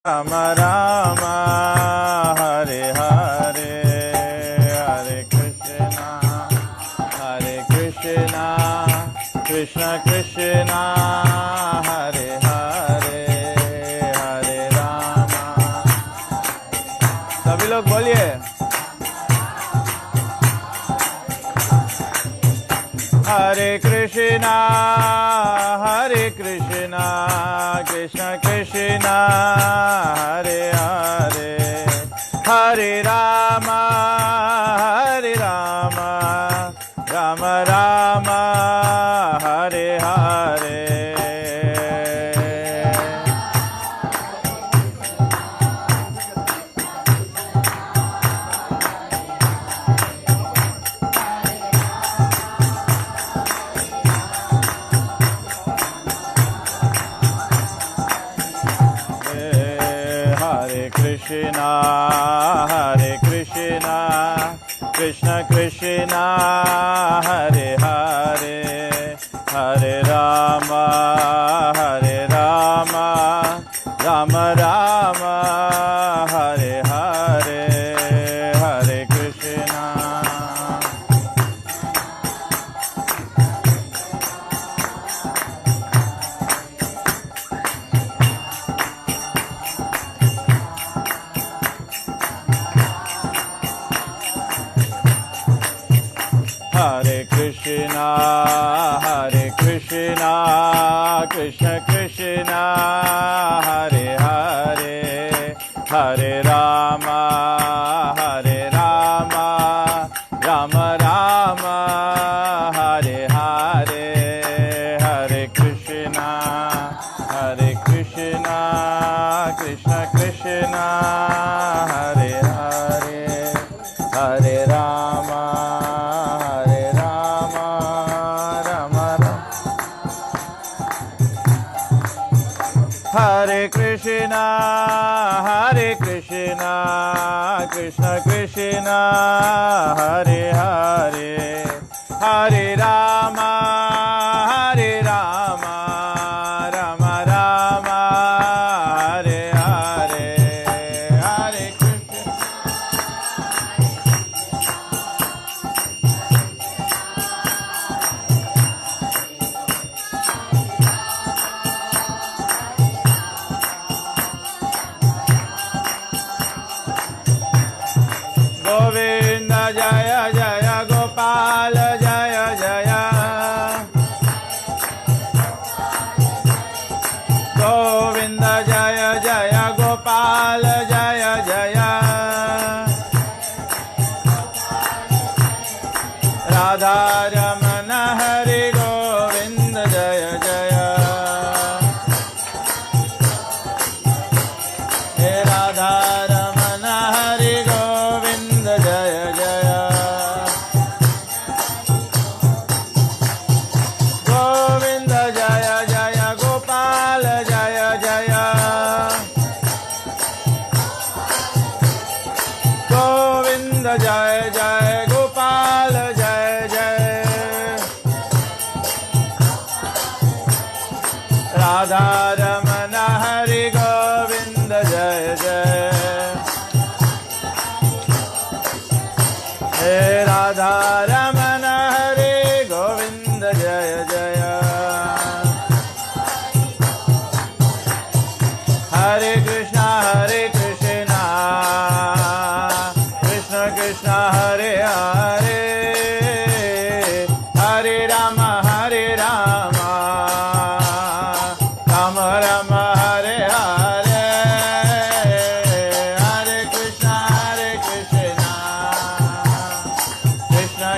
Rama Rama Hare Hare Hare Krishna Krishna Krishna Hare Hare Hare Rama। सभी लोग बोलिए Hare Krishna Krishna Krishna Hare Hare Hare Rama Rama Rama Hare Hare। Hare Krishna Krishna Krishna Hare Hare Hare Rama Rama Rama Hare Hare Hare Krishna। Hare Krishna Krishna Krishna Hare Hare Hare Rama Rama Rama Hare Hare Hare Krishna Krishna Krishna Hare Hare Hare Rama Hare Krishna Krishna Krishna Hare Hare Hare Rama Rama Rama Hare Hare Hare Krishna Govinda Jaya Jaya Gopal Jaya Jaya Govinda Jaya Jaya Gopal Jaya Jaya Radha Ramana Hari Govinda Jaya Jaya He Radha Ramana Hari Govinda Jaya Jaya Govinda Jaya Jaya Gopal Jaya Jaya Govinda Jaya Jaya Gopal Jaya Jaya Radha Ramana Hari Govinda Jaya Jaya He Radha Ramana Hare Govinda Jaya Jaya Hare Krishna Krishna Krishna Hare Hare Hare Rama Rama Rama Hare Hare Hare Krishna Krishna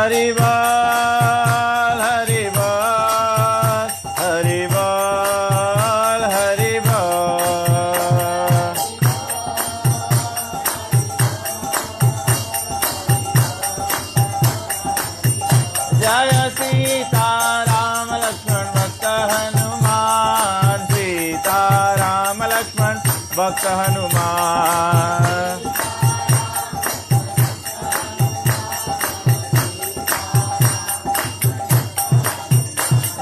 Hari बोल हरि बोल हरि बोल हरि बोल। जय सीता राम लक्ष्मण भक्त हनुमान, सीता राम लक्ष्मण भक्त हनुमान।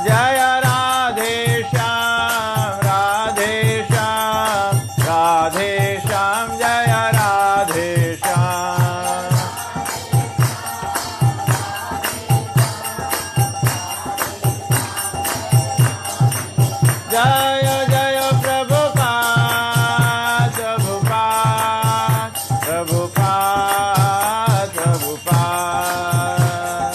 जय राधे श्याम राधे श्याम राधे श्याम, जय राधे श्याम। जय जय प्रभुपाद प्रभुपाद प्रभुपाद प्रभुपाद।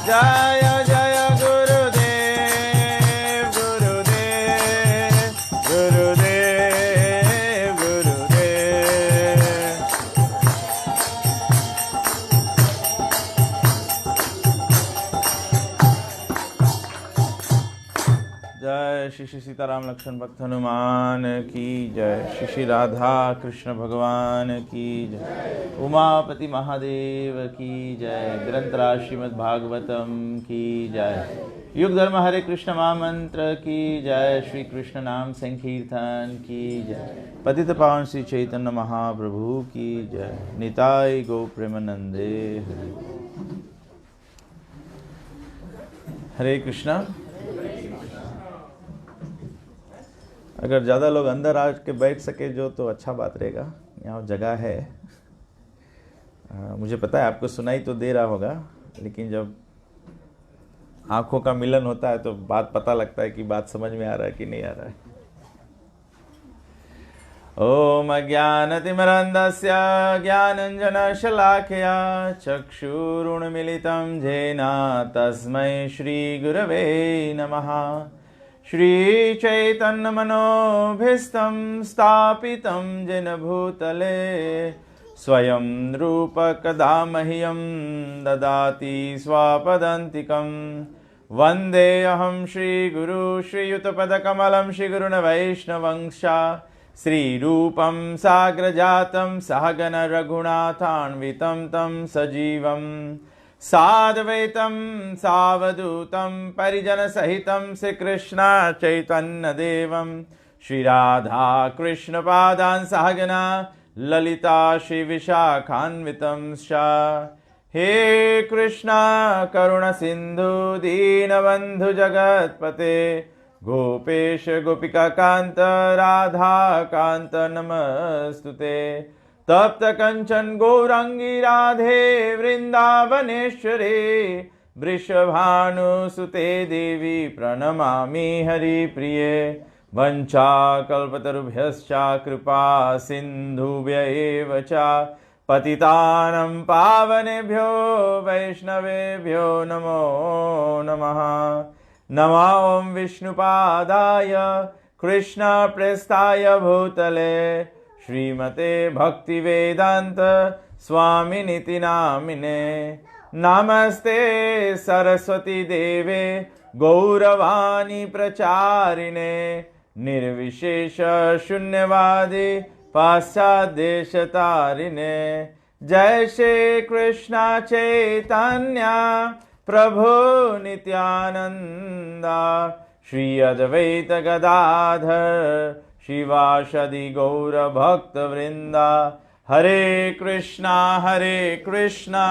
जय जय गुरुदेव गुरुदेव गुरुदेव गुरुदेव। जय श्री श्री सीताराम लक्ष्मण भक्त हनुमान की जय, श्री श्री राधा कृष्ण भगवान की जय, उमापति महादेव की जय, ग्रंथरा श्रीमद् भागवतम की जय, युग धर्म हरे कृष्ण महामंत्र की जय, श्री कृष्ण नाम संकीर्तन की जय, पतित पावन श्री चैतन्य महाप्रभु की जय, निताय गौ प्रेमानंदे हरे। हरे कृष्णा। अगर ज़्यादा लोग अंदर आ के बैठ सके जो तो अच्छा बात रहेगा, यहाँ जगह है। मुझे पता है आपको सुनाई तो दे रहा होगा, लेकिन जब आंखों का मिलन होता है तो बात पता लगता है कि बात समझ में आ रहा है कि नहीं आ रहा है। ओम अज्ञानतिमिरन्धस्य ज्ञानाञ्जनशलाकया चक्षुरुन्मीलितं येन तस्मै श्रीगुरवे नमः। श्रीचैतन्यमनोभीष्टं स्थापितं येन भूतले स्वयं रूप कदा मह्यं ददाति स्वापदान्तिकं। वन्देऽहं श्रीगुरु श्रीयुतपदकमलं श्रीगुरुन् वैष्णवंश श्रीरूपं साग्रजातं सहगण रघुनाथान्वितं तं सजीवं साद्वैतं सावधूतं परिजनसहितं श्रीकृष्ण चैतन्यदेवं श्रीराधा कृष्णपादान् सहगना ललिता श्रीविशाखान्वितं च। हे कृष्णा करुण सिंधु दीनबंधु जगत्पते गोपेश गोपिका कांत राधा कांत नमस्तुते। तप्त कंचन गौरांगी राधे वृंदावनेश्वरे वृषभानुसुते देवी प्रणमामि हरिप्रिये। वंचाकल्पतरुभ्यश्च कृपा सिन्धुभ्य एव च पतितानं पावनेभ्यो वैष्णवेभ्यो नमो नमः। नमो ॐ विष्णुपादाय कृष्णप्रेष्ठाय भूतले श्रीमते भक्तिवेदान्त स्वामिनिति नामिने। नमस्ते सरस्वती देवे गौरवाणी प्रचारिणे निर्विशेष शून्यवादी पाश्चादेशतारिणे। जय श्री कृष्ण चैतन्य प्रभु नित्यानंदा श्री अद्वैत गदाधर शिवासदि गौर भक्त वृंदा। हरे कृष्णा कृष्णा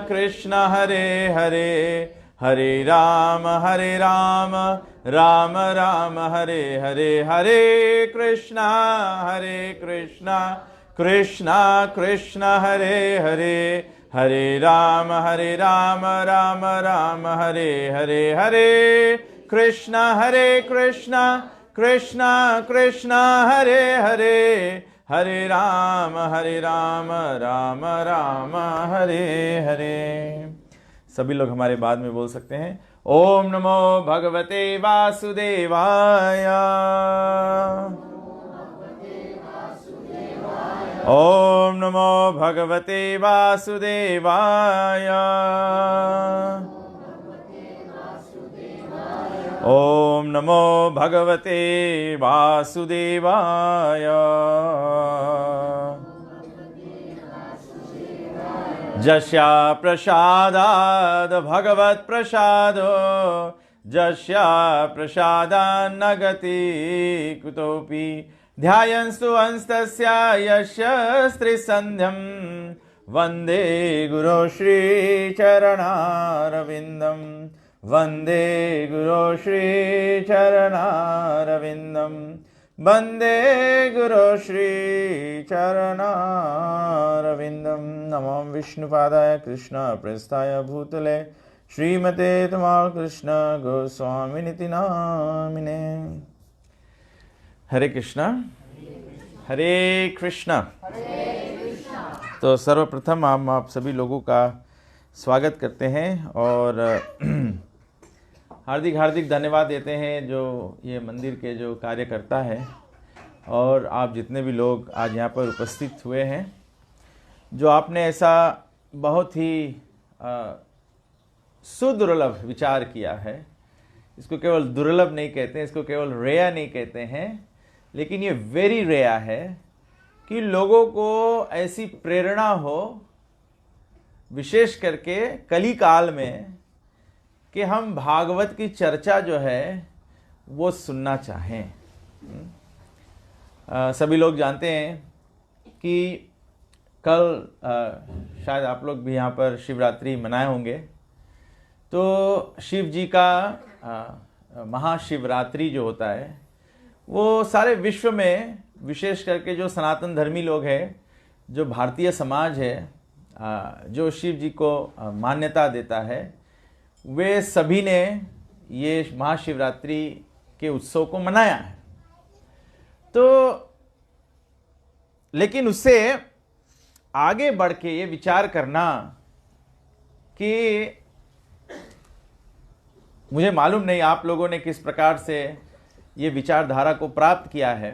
कृष्ण हरे हरे हरे राम राम राम हरे हरे। हरे कृष्णा कृष्णा कृष्ण हरे हरे हरे राम राम राम हरे हरे। हरे कृष्णा कृष्णा कृष्ण हरे हरे हरे राम राम राम हरे हरे। सभी लोग हमारे बाद में बोल सकते हैं। ओम नमो भगवते वासुदेवाय। ओम नमो भगवते वासुदेवाय। ओम नमो भगवते वासुदेवाय। जस्या प्रसादाद् भगवत् प्रसादो जस्या प्रसादान्न गति कुतोऽपि ध्यायन्तु अंस्तस्य यस्य स्त्रीसन्ध्यं वन्दे गुरो श्रीचरणारविन्दं वन्दे गुरो श्रीचरणारविन्दं वन्दे गुरो श्रीचरणारविन्दं। नमो विष्णुपादाय कृष्णप्रेष्ठाय भूतले श्रीमते कृष्ण गोस्वामिनिति नामिने। हरे कृष्णा हरे कृष्णा। तो सर्वप्रथम हम आप सभी लोगों का स्वागत करते हैं और हार्दिक हार्दिक धन्यवाद देते हैं जो ये मंदिर के जो कार्यकर्ता हैं और आप जितने भी लोग आज यहाँ पर उपस्थित हुए हैं, जो आपने ऐसा बहुत ही सुदुर्लभ विचार किया है। इसको केवल दुर्लभ नहीं कहते हैं, इसको केवल रेया नहीं कहते हैं, लेकिन ये वेरी रेया है कि लोगों को ऐसी प्रेरणा हो, विशेष करके कली काल में, कि हम भागवत की चर्चा जो है वो सुनना चाहें। सभी लोग जानते हैं कि कल शायद आप लोग भी यहाँ पर शिवरात्रि मनाए होंगे। तो शिव जी का महाशिवरात्रि जो होता है वो सारे विश्व में, विशेष करके जो सनातन धर्मी लोग हैं, जो भारतीय समाज है, जो शिव जी को मान्यता देता है, वे सभी ने ये महाशिवरात्रि के उत्सव को मनाया है। तो लेकिन उससे आगे बढ़ के ये विचार करना कि मुझे मालूम नहीं आप लोगों ने किस प्रकार से ये विचारधारा को प्राप्त किया है,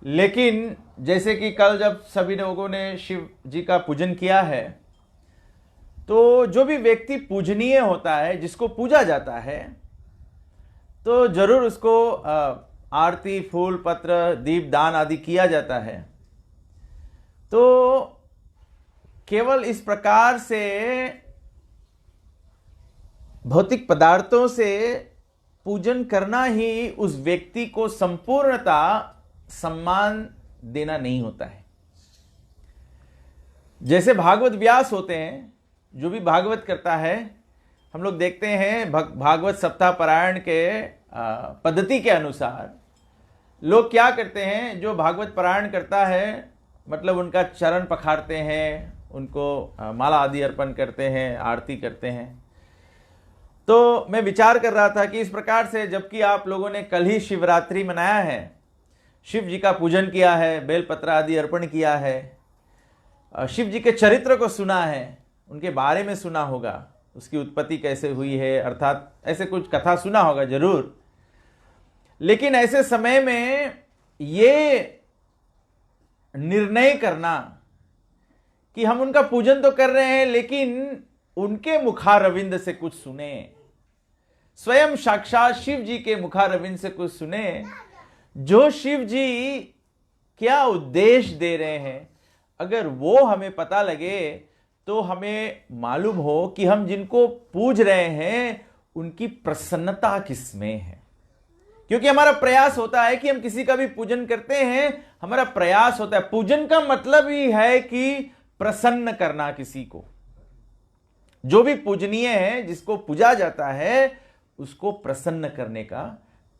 लेकिन जैसे कि कल जब सभी लोगों ने शिव जी का पूजन किया है, तो जो भी व्यक्ति पूजनीय होता है, जिसको पूजा जाता है, तो जरूर उसको आरती, फूल, पत्र, दीप दान आदि किया जाता है। तो केवल इस प्रकार से भौतिक पदार्थों से पूजन करना ही उस व्यक्ति को संपूर्णता सम्मान देना नहीं होता है। जैसे भागवत व्यास होते हैं, जो भी भागवत करता है, हम लोग देखते हैं भागवत सप्ताह पारायण के पद्धति के अनुसार लोग क्या करते हैं, जो भागवत पारायण करता है मतलब उनका चरण पखारते हैं, उनको माला आदि अर्पण करते हैं, आरती करते हैं। तो मैं विचार कर रहा था कि इस प्रकार से जबकि आप लोगों ने कल ही शिवरात्रि मनाया है, शिव जी का पूजन किया है, बेलपत्र आदि अर्पण किया है, शिव जी के चरित्र को सुना है, उनके बारे में सुना होगा, उसकी उत्पत्ति कैसे हुई है, अर्थात ऐसे कुछ कथा सुना होगा जरूर। लेकिन ऐसे समय में ये निर्णय करना कि हम उनका पूजन तो कर रहे हैं, लेकिन उनके मुखारविंद से कुछ सुने, स्वयं साक्षात शिव जी के मुखारविंद से कुछ सुने, जो शिव जी क्या उद्देश्य दे रहे हैं, अगर वो हमें पता लगे तो हमें मालूम हो कि हम जिनको पूज रहे हैं उनकी प्रसन्नता किसमें है। क्योंकि हमारा प्रयास होता है कि हम किसी का भी पूजन करते हैं, हमारा प्रयास होता है, पूजन का मतलब ही है कि प्रसन्न करना किसी को। जो भी पूजनीय है, जिसको पूजा जाता है, उसको प्रसन्न करने का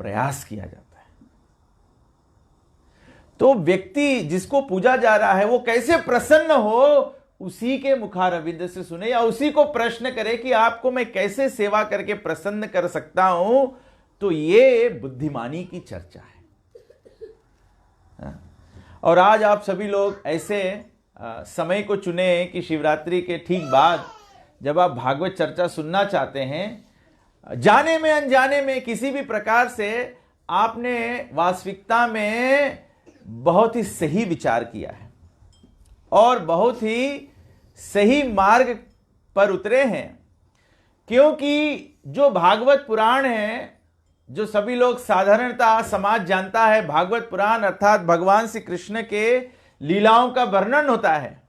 प्रयास किया जाता है। तो व्यक्ति जिसको पूजा जा रहा है वो कैसे प्रसन्न हो, उसी के मुखारविंद से सुने, या उसी को प्रश्न करे कि आपको मैं कैसे सेवा करके प्रसन्न कर सकता हूं। तो ये बुद्धिमानी की चर्चा है। और आज आप सभी लोग ऐसे समय को चुने कि शिवरात्रि के ठीक बाद जब आप भागवत चर्चा सुनना चाहते हैं, जाने में अनजाने में किसी भी प्रकार से आपने वास्तविकता में बहुत ही सही विचार किया है। और बहुत ही सही मार्ग पर उतरे हैं। क्योंकि जो भागवत पुराण है, जो सभी लोग साधारणतः समाज जानता है, भागवत पुराण अर्थात भगवान श्री कृष्ण के लीलाओं का वर्णन होता है।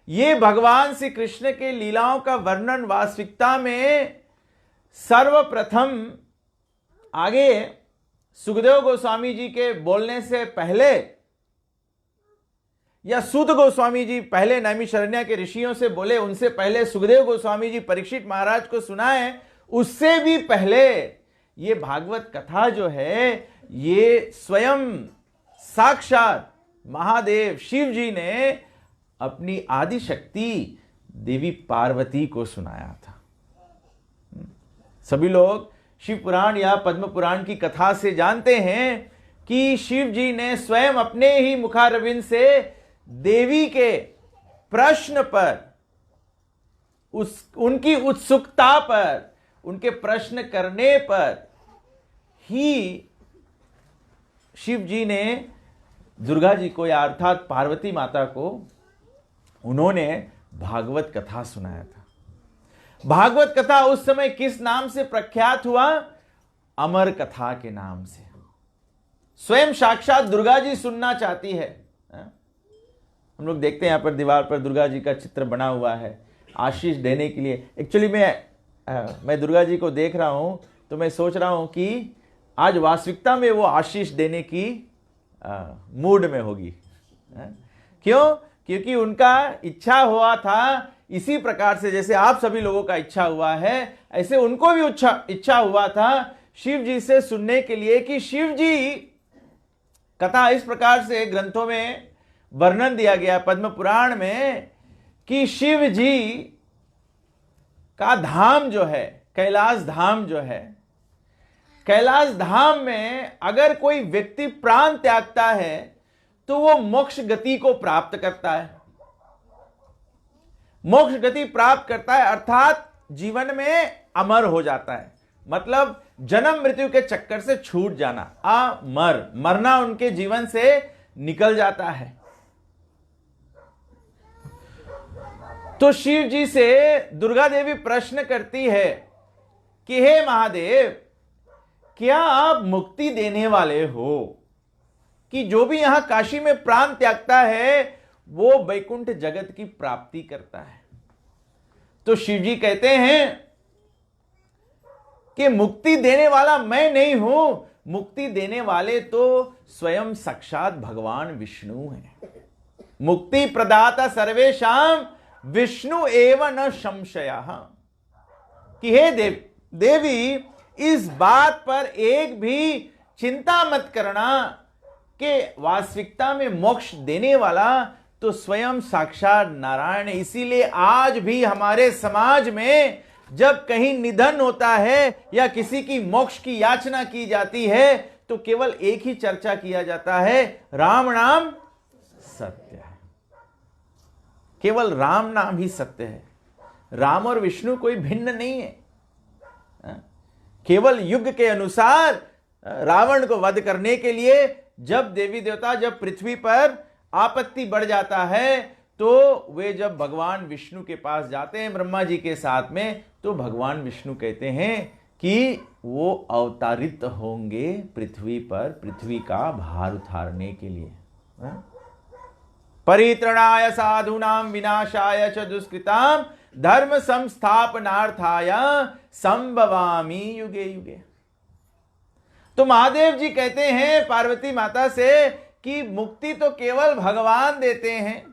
ये भगवान श्री कृष्ण के लीलाओं का वर्णन वास्तविकता में सर्वप्रथम आगे सुखदेव गोस्वामी जी के बोलने से पहले, या सूत गोस्वामी जी पहले नैमिषारण्य के ऋषियों से बोले, उनसे पहले सुखदेव गोस्वामी जी परीक्षित महाराज को सुनाए, उससे भी पहले ये भागवत कथा जो है ये स्वयं साक्षात महादेव शिव जी ने अपनी आदि शक्ति देवी पार्वती को सुनाया था। सभी लोग शिव पुराण या पद्म पुराण की कथा से जानते हैं कि शिव जी ने स्वयं अपने ही मुखारविंद से देवी के प्रश्न पर, उनकी उत्सुकता पर, उनके प्रश्न करने पर ही शिव जी ने दुर्गा जी को, या अर्थात पार्वती माता को, उन्होंने भागवत कथा सुनाया था। भागवत कथा उस समय किस नाम से प्रख्यात हुआ? अमर कथा के नाम से। स्वयं साक्षात दुर्गा जी सुनना चाहती है। हम लोग देखते हैं यहां पर दीवार पर दुर्गा जी का चित्र बना हुआ है आशीष देने के लिए। एक्चुअली मैं दुर्गा जी को देख रहा हूं तो मैं सोच रहा हूं कि आज वास्तविकता में वो आशीष देने की मूड में होगी। क्यों? क्योंकि उनका इच्छा हुआ था इसी प्रकार से जैसे आप सभी लोगों का इच्छा हुआ है, ऐसे उनको भी इच्छा हुआ था शिव जी से सुनने के लिए कि शिव जी कथा इस प्रकार से ग्रंथों में वर्णन दिया गया पद्म पुराण में कि शिव जी का धाम जो है, कैलाश धाम जो है, कैलाश धाम में अगर कोई व्यक्ति प्राण त्यागता है तो वो मोक्ष गति को प्राप्त करता है। मोक्ष गति प्राप्त करता है अर्थात जीवन में अमर हो जाता है। मतलब जन्म मृत्यु के चक्कर से छूट जाना, अमर, मरना उनके जीवन से निकल जाता है। तो शिव जी से दुर्गा देवी प्रश्न करती है कि हे महादेव, क्या आप मुक्ति देने वाले हो कि जो भी यहां काशी में प्राण त्यागता है वो वैकुंठ जगत की प्राप्ति करता है? तो शिव जी कहते हैं कि मुक्ति देने वाला मैं नहीं हूं, मुक्ति देने वाले तो स्वयं साक्षात भगवान विष्णु हैं। मुक्ति प्रदाता सर्वेशाम विष्णु एव न संशयः। कि हे देवी, इस बात पर एक भी चिंता मत करना कि वास्तविकता में मोक्ष देने वाला तो स्वयं साक्षात नारायण। इसीलिए आज भी हमारे समाज में जब कहीं निधन होता है या किसी की मोक्ष की याचना की जाती है तो केवल एक ही चर्चा किया जाता है, राम नाम सत्य है। केवल राम नाम ही सत्य है। राम और विष्णु कोई भिन्न नहीं है। केवल युग के अनुसार रावण को वध करने के लिए जब देवी देवता, जब पृथ्वी पर आपत्ति बढ़ जाता है तो वे जब भगवान विष्णु के पास जाते हैं ब्रह्मा जी के साथ में, तो भगवान विष्णु कहते हैं कि वो अवतारित होंगे पृथ्वी पर, पृथ्वी का भार उतारने के लिए। परित्रणाय साधूनां विनाशाय च दुष्कृतां धर्म संस्थापनार्थाय संभवामि युगे युगे। तो महादेव जी कहते हैं पार्वती माता से कि मुक्ति तो केवल भगवान देते हैं।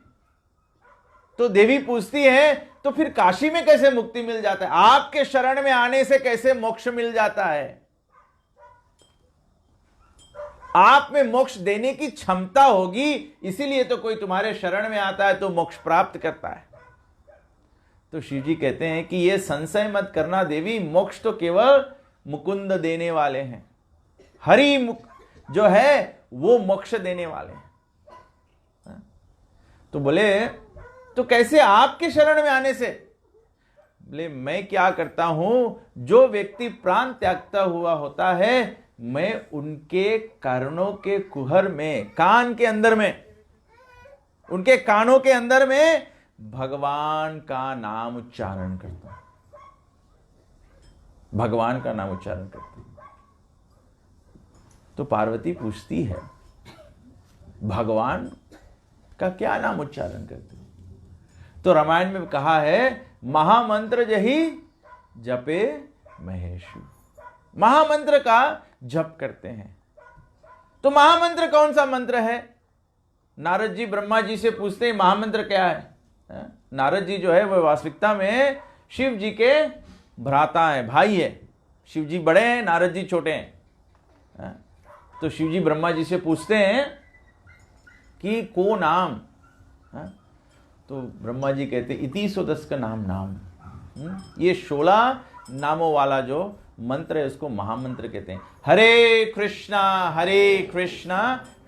तो देवी पूछती है तो फिर काशी में कैसे मुक्ति मिल जाता है? आपके शरण में आने से कैसे मोक्ष मिल जाता है? आप में मोक्ष देने की क्षमता होगी, इसीलिए तो कोई तुम्हारे शरण में आता है तो मोक्ष प्राप्त करता है। तो शिव जी कहते हैं कि यह संशय मत करना देवी, मोक्ष तो केवल मुकुंद देने वाले हैं। हरि जो है वो मोक्ष देने वाले हैं। तो बोले तो कैसे आपके शरण में आने से? बोले मैं क्या करता हूं, जो व्यक्ति प्राण त्यागता हुआ होता है मैं उनके कर्णों के कुहर में, कान के अंदर में उनके कानों के अंदर में भगवान का नाम उच्चारण करता हूं, भगवान का नाम उच्चारण करता हूं। तो पार्वती पूछती है, भगवान का क्या नाम उच्चारण करते हो? तो रामायण में कहा है, महामंत्र जही जपे महेशु, महामंत्र का जप करते हैं। तो महामंत्र कौन सा मंत्र है? नारद जी ब्रह्मा जी से पूछते हैं महामंत्र क्या है? नारद जी जो है वह वास्तविकता में शिव जी के भ्राता है, भाई है। शिव जी बड़े हैं, नारद जी छोटे हैं। तो शिव जी ब्रह्मा जी से पूछते हैं कि को नाम? तो ब्रह्मा जी कहते इति 110 का नाम। ये 16 नामों वाला जो मंत्र है उसको महामंत्र कहते हैं। हरे कृष्णा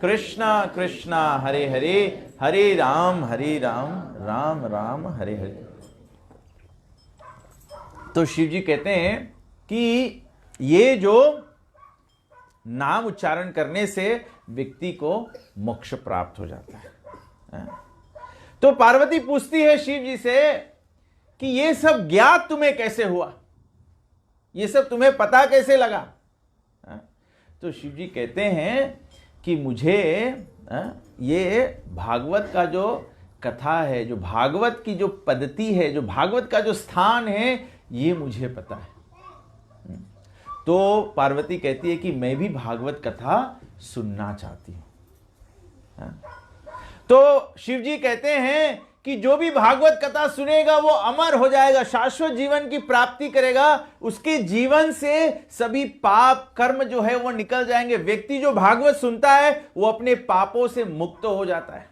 कृष्णा कृष्णा हरे हरे, हरे राम राम राम हरे हरे। तो शिव जी कहते हैं कि ये जो नाम उच्चारण करने से व्यक्ति को मोक्ष प्राप्त हो जाता है। तो पार्वती पूछती है शिव जी से कि ये सब ज्ञात तुम्हें कैसे हुआ, ये सब तुम्हें पता कैसे लगा? तो शिव जी कहते हैं कि मुझे ये भागवत का जो कथा है, जो भागवत की जो पद्धति है, जो भागवत का जो स्थान है, ये मुझे पता है। तो पार्वती कहती है कि मैं भी भागवत कथा सुनना चाहती हूं। तो शिव जी कहते हैं कि जो भी भागवत कथा सुनेगा वो अमर हो जाएगा, शाश्वत जीवन की प्राप्ति करेगा, उसके जीवन से सभी पाप कर्म जो है वो निकल जाएंगे। व्यक्ति जो भागवत सुनता है वो अपने पापों से मुक्त हो जाता है।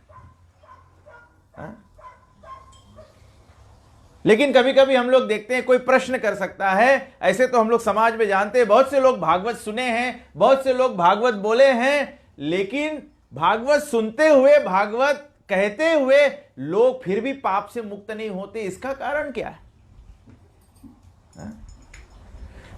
लेकिन कभी कभी हम लोग देखते हैं, कोई प्रश्न कर सकता है, ऐसे तो हम लोग समाज में जानते हैं, बहुत से लोग भागवत सुने हैं, बहुत से लोग भागवत बोले हैं, लेकिन भागवत सुनते हुए, भागवत कहते हुए लोग फिर भी पाप से मुक्त नहीं होते। इसका कारण क्या है?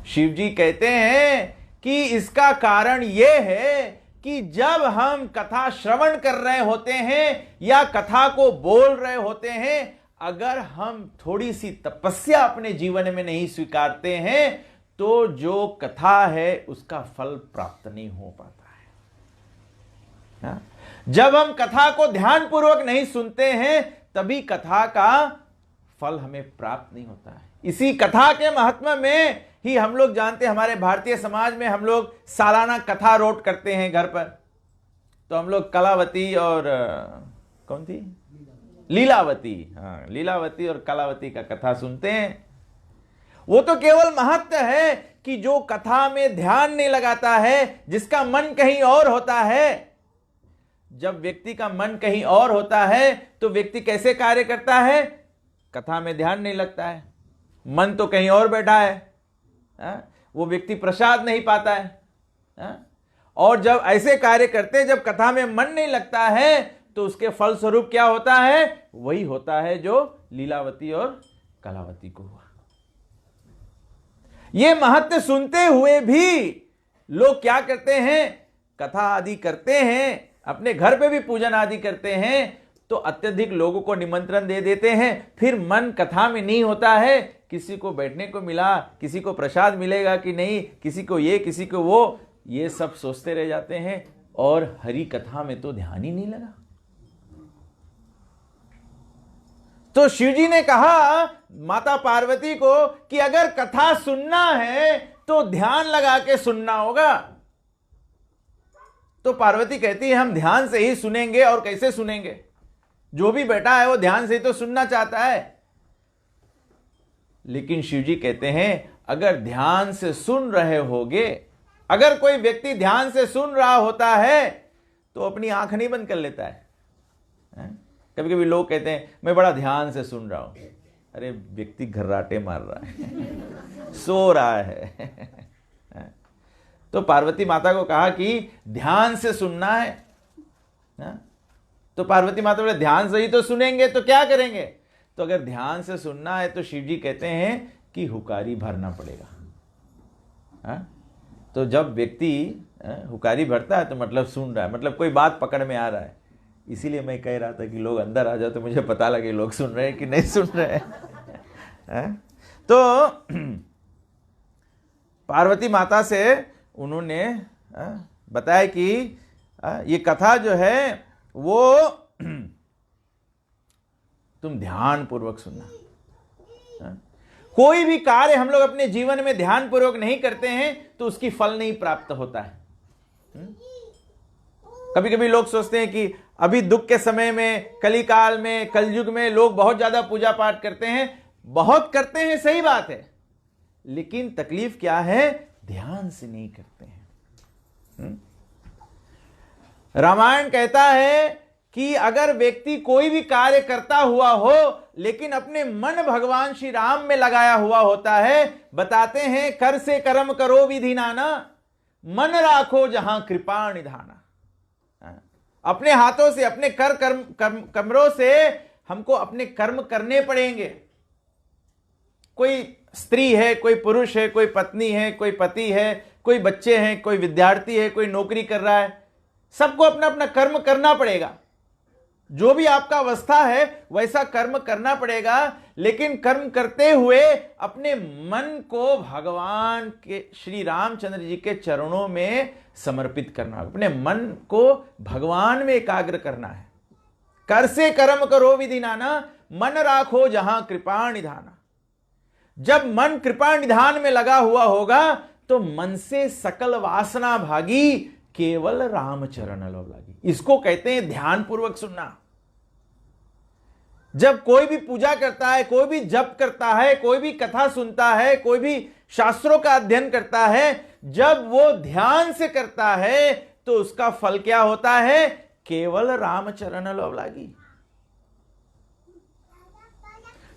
शिव जी कहते हैं कि इसका कारण यह है कि जब हम कथा श्रवण कर रहे होते हैं या कथा को बोल रहे होते हैं, अगर हम थोड़ी सी तपस्या अपने जीवन में नहीं स्वीकारते हैं तो जो कथा है उसका फल प्राप्त नहीं हो पाता है। जब हम कथा को ध्यान पूर्वक नहीं सुनते हैं तभी कथा का फल हमें प्राप्त नहीं होता है। इसी कथा के महत्व में ही हम लोग जानते हैं, हमारे भारतीय समाज में हम लोग सालाना कथा रोट करते हैं घर पर। तो हम लोग कलावती और कौन थी, लीलावती, हाँ लीलावती और कलावती का कथा सुनते हैं। वो तो केवल महत्व है कि जो कथा में ध्यान नहीं लगाता है, जिसका मन कहीं और होता है। जब व्यक्ति का मन कहीं और होता है तो व्यक्ति कैसे कार्य करता है? कथा में ध्यान नहीं लगता है, मन तो कहीं और बैठा है, वो व्यक्ति प्रसाद नहीं पाता है। और जब ऐसे कार्य करते, जब कथा में मन नहीं लगता है तो उसके फल स्वरूप क्या होता है? वही होता है जो लीलावती और कलावती को हुआ। ये महत्व सुनते हुए भी लोग क्या करते हैं? कथा आदि करते हैं, अपने घर पे भी पूजन आदि करते हैं, तो अत्यधिक लोगों को निमंत्रण दे देते हैं, फिर मन कथा में नहीं होता है। किसी को बैठने को मिला, किसी को प्रसाद मिलेगा कि नहीं, किसी को ये, किसी को वो, ये सब सोचते रह जाते हैं और हरि कथा में तो ध्यान ही नहीं लगा। तो शिवजी ने कहा माता पार्वती को कि अगर कथा सुनना है तो ध्यान लगा के सुनना होगा। तो पार्वती कहती है हम ध्यान से ही सुनेंगे, और कैसे सुनेंगे? जो भी बैठा है वो ध्यान से ही तो सुनना चाहता है। लेकिन शिवजी कहते हैं अगर ध्यान से सुन रहे होगे, अगर कोई व्यक्ति ध्यान से सुन रहा होता है तो अपनी आंख नहीं बंद कर लेता है। कभी कभी लोग कहते हैं मैं बड़ा ध्यान से सुन रहा हूं। अरे व्यक्ति घर्राटे मार रहा है, सो रहा है। तो पार्वती माता को कहा कि ध्यान से सुनना है। तो पार्वती माता बोले ध्यान से ही तो सुनेंगे तो क्या करेंगे? तो अगर ध्यान से सुनना है तो शिवजी कहते हैं कि हुकारी भरना पड़ेगा। तो जब व्यक्ति हुकारी भरता है तो मतलब सुन रहा है, मतलब कोई बात पकड़ में आ रहा है। इसीलिए मैं कह रहा था कि लोग अंदर आ जाओ तो मुझे पता लगे लोग सुन रहे हैं कि नहीं सुन रहे हैं। तो पार्वती माता से उन्होंने बताया कि ये कथा जो है वो तुम ध्यान पूर्वक सुनना। कोई भी कार्य हम लोग अपने जीवन में ध्यान पूर्वक नहीं करते हैं तो उसकी फल नहीं प्राप्त होता है। कभी कभी लोग सोचते हैं कि अभी दुख के समय में, कली काल में, कलयुग में लोग बहुत ज्यादा पूजा पाठ करते हैं। बहुत करते हैं, सही बात है, लेकिन तकलीफ क्या है, ध्यान से नहीं करते हैं। रामायण कहता है कि अगर व्यक्ति कोई भी कार्य करता हुआ हो लेकिन अपने मन भगवान श्री राम में लगाया हुआ होता है, बताते हैं कर से कर्म करो विधि नाना, मन राखो जहां कृपा निधाना। अपने हाथों से, अपने कर्मों से हमको अपने कर्म करने पड़ेंगे। कोई स्त्री है, कोई पुरुष है, कोई पत्नी है, कोई पति है, कोई बच्चे हैं, कोई विद्यार्थी है, कोई नौकरी कर रहा है, सबको अपना अपना कर्म करना पड़ेगा। जो भी आपका अवस्था है वैसा कर्म करना पड़ेगा, लेकिन कर्म करते हुए अपने मन को भगवान के श्री रामचंद्र जी के चरणों में समर्पित करना, अपने मन को भगवान में एकाग्र करना है। कर से कर्म करो विधि नाना, मन राखो जहां कृपा निधाना। जब मन कृपा निधान में लगा हुआ होगा तो मन से सकल वासना भागी, केवल रामचरण लो लागी। इसको कहते हैं ध्यान पूर्वक सुनना। जब कोई भी पूजा करता है, कोई भी जप करता है, कोई भी कथा सुनता है, कोई भी शास्त्रों का अध्ययन करता है, जब वो ध्यान से करता है तो उसका फल क्या होता है, केवल रामचरण लो लागी।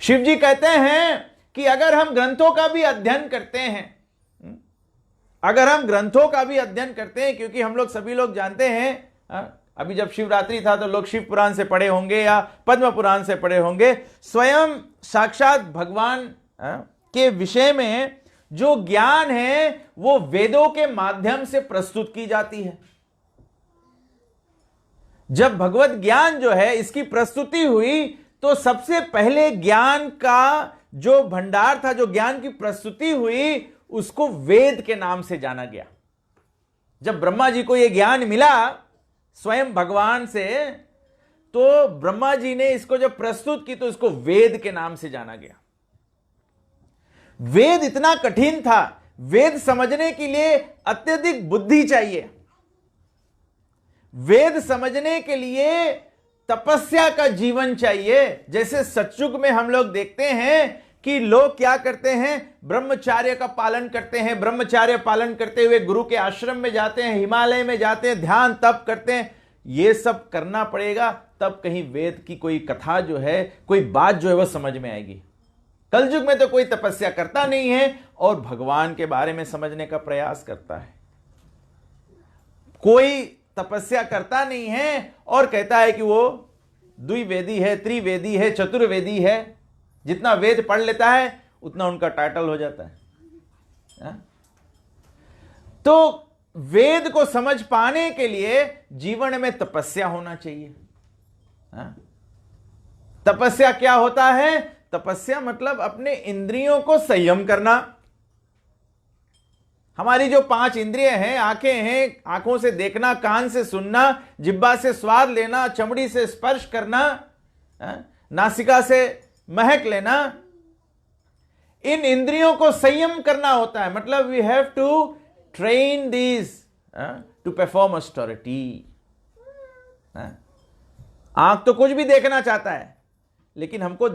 शिव जी कहते हैं कि अगर हम ग्रंथों का भी अध्ययन करते हैं, अगर हम ग्रंथों का भी अध्ययन करते हैं, क्योंकि हम लोग सभी लोग जानते हैं, अभी जब शिवरात्रि था तो लोग शिव पुराण से पढ़े होंगे या पद्म पुराण से पढ़े होंगे। स्वयं साक्षात भगवान के विषय में जो ज्ञान है वो वेदों के माध्यम से प्रस्तुत की जाती है। जब भगवत ज्ञान जो है इसकी प्रस्तुति हुई तो सबसे पहले ज्ञान का जो भंडार था, जो ज्ञान की प्रस्तुति हुई, उसको वेद के नाम से जाना गया। जब ब्रह्मा जी को यह ज्ञान मिला स्वयं भगवान से, तो ब्रह्मा जी ने इसको जब प्रस्तुत की तो इसको वेद के नाम से जाना गया। वेद इतना कठिन था, वेद समझने के लिए अत्यधिक बुद्धि चाहिए। वेद समझने के लिए तपस्या का जीवन चाहिए। जैसे सतयुग में हम लोग देखते हैं कि लोग क्या करते हैं, ब्रह्मचार्य का पालन करते हैं, ब्रह्मचार्य पालन करते हुए गुरु के आश्रम में जाते हैं, हिमालय में जाते हैं, ध्यान तप करते हैं। ये सब करना पड़ेगा, तब कहीं वेद की कोई कथा जो है, कोई बात जो है वह समझ में आएगी। कलयुग में तो कोई तपस्या करता नहीं है और भगवान के बारे में समझने का प्रयास करता है। कोई तपस्या करता नहीं है और कहता है कि वो द्विवेदी है, त्रिवेदी है, चतुर्वेदी है। जितना वेद पढ़ लेता है उतना उनका टाइटल हो जाता है। तो वेद को समझ पाने के लिए जीवन में तपस्या होना चाहिए। तपस्या क्या होता है? तपस्या मतलब अपने इंद्रियों को संयम करना। हमारी जो 5 इंद्रिय हैं, आंखें हैं, आंखों से देखना, कान से सुनना, जिह्वा से स्वाद लेना, चमड़ी से स्पर्श करना, नासिका से महक लेना, इन इंद्रियों को संयम करना होता है। मतलब we have to train these to perform austerity. आंख तो कुछ भी देखना चाहता है, लेकिन हमको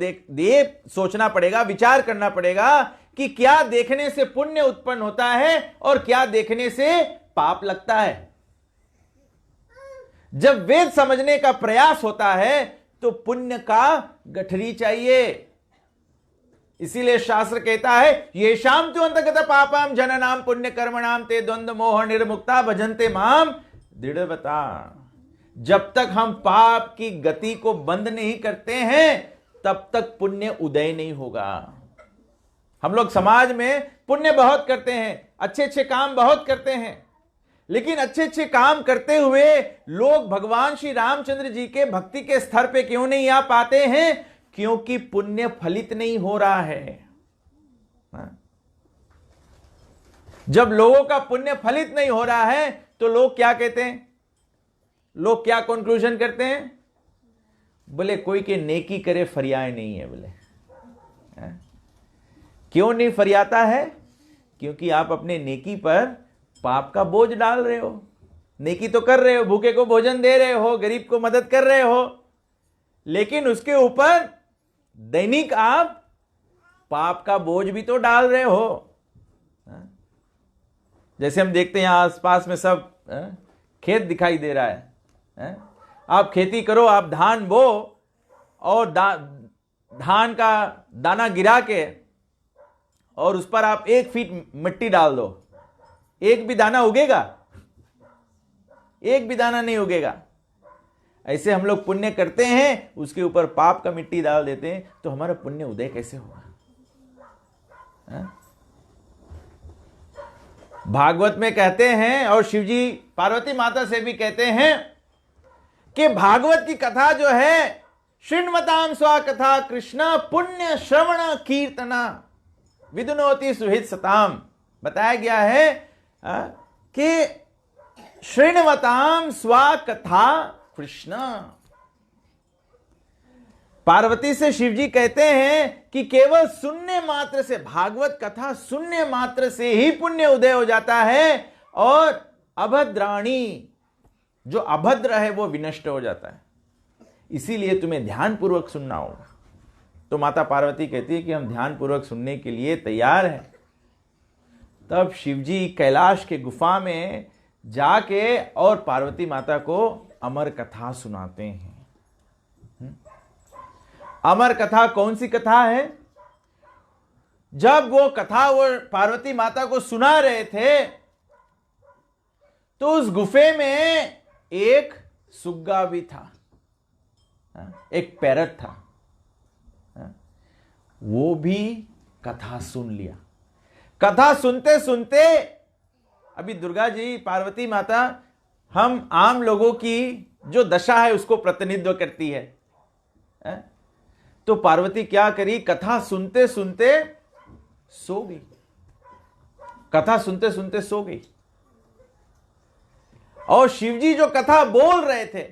सोचना पड़ेगा, विचार करना पड़ेगा कि क्या देखने से पुण्य उत्पन्न होता है और क्या देखने से पाप लगता है। जब वेद समझने का प्रयास होता है तो पुण्य का गठरी चाहिए। इसीलिए शास्त्र कहता है, ये शाम तो अंतगत पापम जननाम पुण्य कर्मणाम ते द्वंद्व मोह निर्मुक्ता भजन्ते माम दृढ़वता। जब तक हम पाप की गति को बंद नहीं करते हैं तब तक पुण्य उदय नहीं होगा। हम लोग समाज में पुण्य बहुत करते हैं, अच्छे अच्छे काम बहुत करते हैं, लेकिन अच्छे अच्छे काम करते हुए लोग भगवान श्री रामचंद्र जी के भक्ति के स्तर पे क्यों नहीं आ पाते हैं? क्योंकि पुण्य फलित नहीं हो रहा है। जब लोगों का पुण्य फलित नहीं हो रहा है तो लोग क्या कहते हैं? लोग क्या कंक्लूजन करते हैं? बोले कोई के नेकी करे फरियाए नहीं है। बोले क्यों नहीं फरियाता है? क्योंकि आप अपने नेकी पर पाप का बोझ डाल रहे हो। नेकी तो कर रहे हो, भूखे को भोजन दे रहे हो, गरीब को मदद कर रहे हो, लेकिन उसके ऊपर दैनिक आप पाप का बोझ भी तो डाल रहे हो। जैसे हम देखते हैं यहां आसपास में सब खेत दिखाई दे रहा है। आप खेती करो, आप धान बो और धान का दाना गिरा के और उस पर आप 1 फीट मिट्टी डाल दो, एक भी दाना उगेगा? एक भी दाना नहीं उगेगा। ऐसे हम लोग पुण्य करते हैं, उसके ऊपर पाप का मिट्टी डाल देते हैं, तो हमारा पुण्य उदय कैसे होगा? भागवत में कहते हैं और शिवजी पार्वती माता से भी कहते हैं कि भागवत की कथा जो है, शृण्वताम स्वा कथा कृष्ण पुण्य श्रवण कीर्तना विदुनोति सुहित सताम। बताया गया है कि शृण्वताम स्वा कथा कृष्ण। पार्वती से शिवजी कहते हैं कि केवल सुनने मात्र से, भागवत कथा सुनने मात्र से ही पुण्य उदय हो जाता है, और अभद्राणी, जो अभद्र है वो विनष्ट हो जाता है। इसीलिए तुम्हें ध्यान पूर्वक सुनना होगा। तो माता पार्वती कहती है कि हम ध्यान पूर्वक सुनने के लिए तैयार हैं। तब शिवजी कैलाश के गुफा में जाके और पार्वती माता को अमर कथा सुनाते हैं। अमर कथा कौन सी कथा है? जब वो कथा वो पार्वती माता को सुना रहे थे तो उस गुफे में एक सुग्गा भी था, एक पैरट था। वो भी कथा सुन लिया। कथा सुनते सुनते, अभी दुर्गा जी, पार्वती माता हम आम लोगों की जो दशा है उसको प्रतिनिधित्व करती है। तो पार्वती क्या करी? कथा सुनते सुनते सो गई। कथा सुनते सुनते सो गई। और शिवजी जो कथा बोल रहे थे,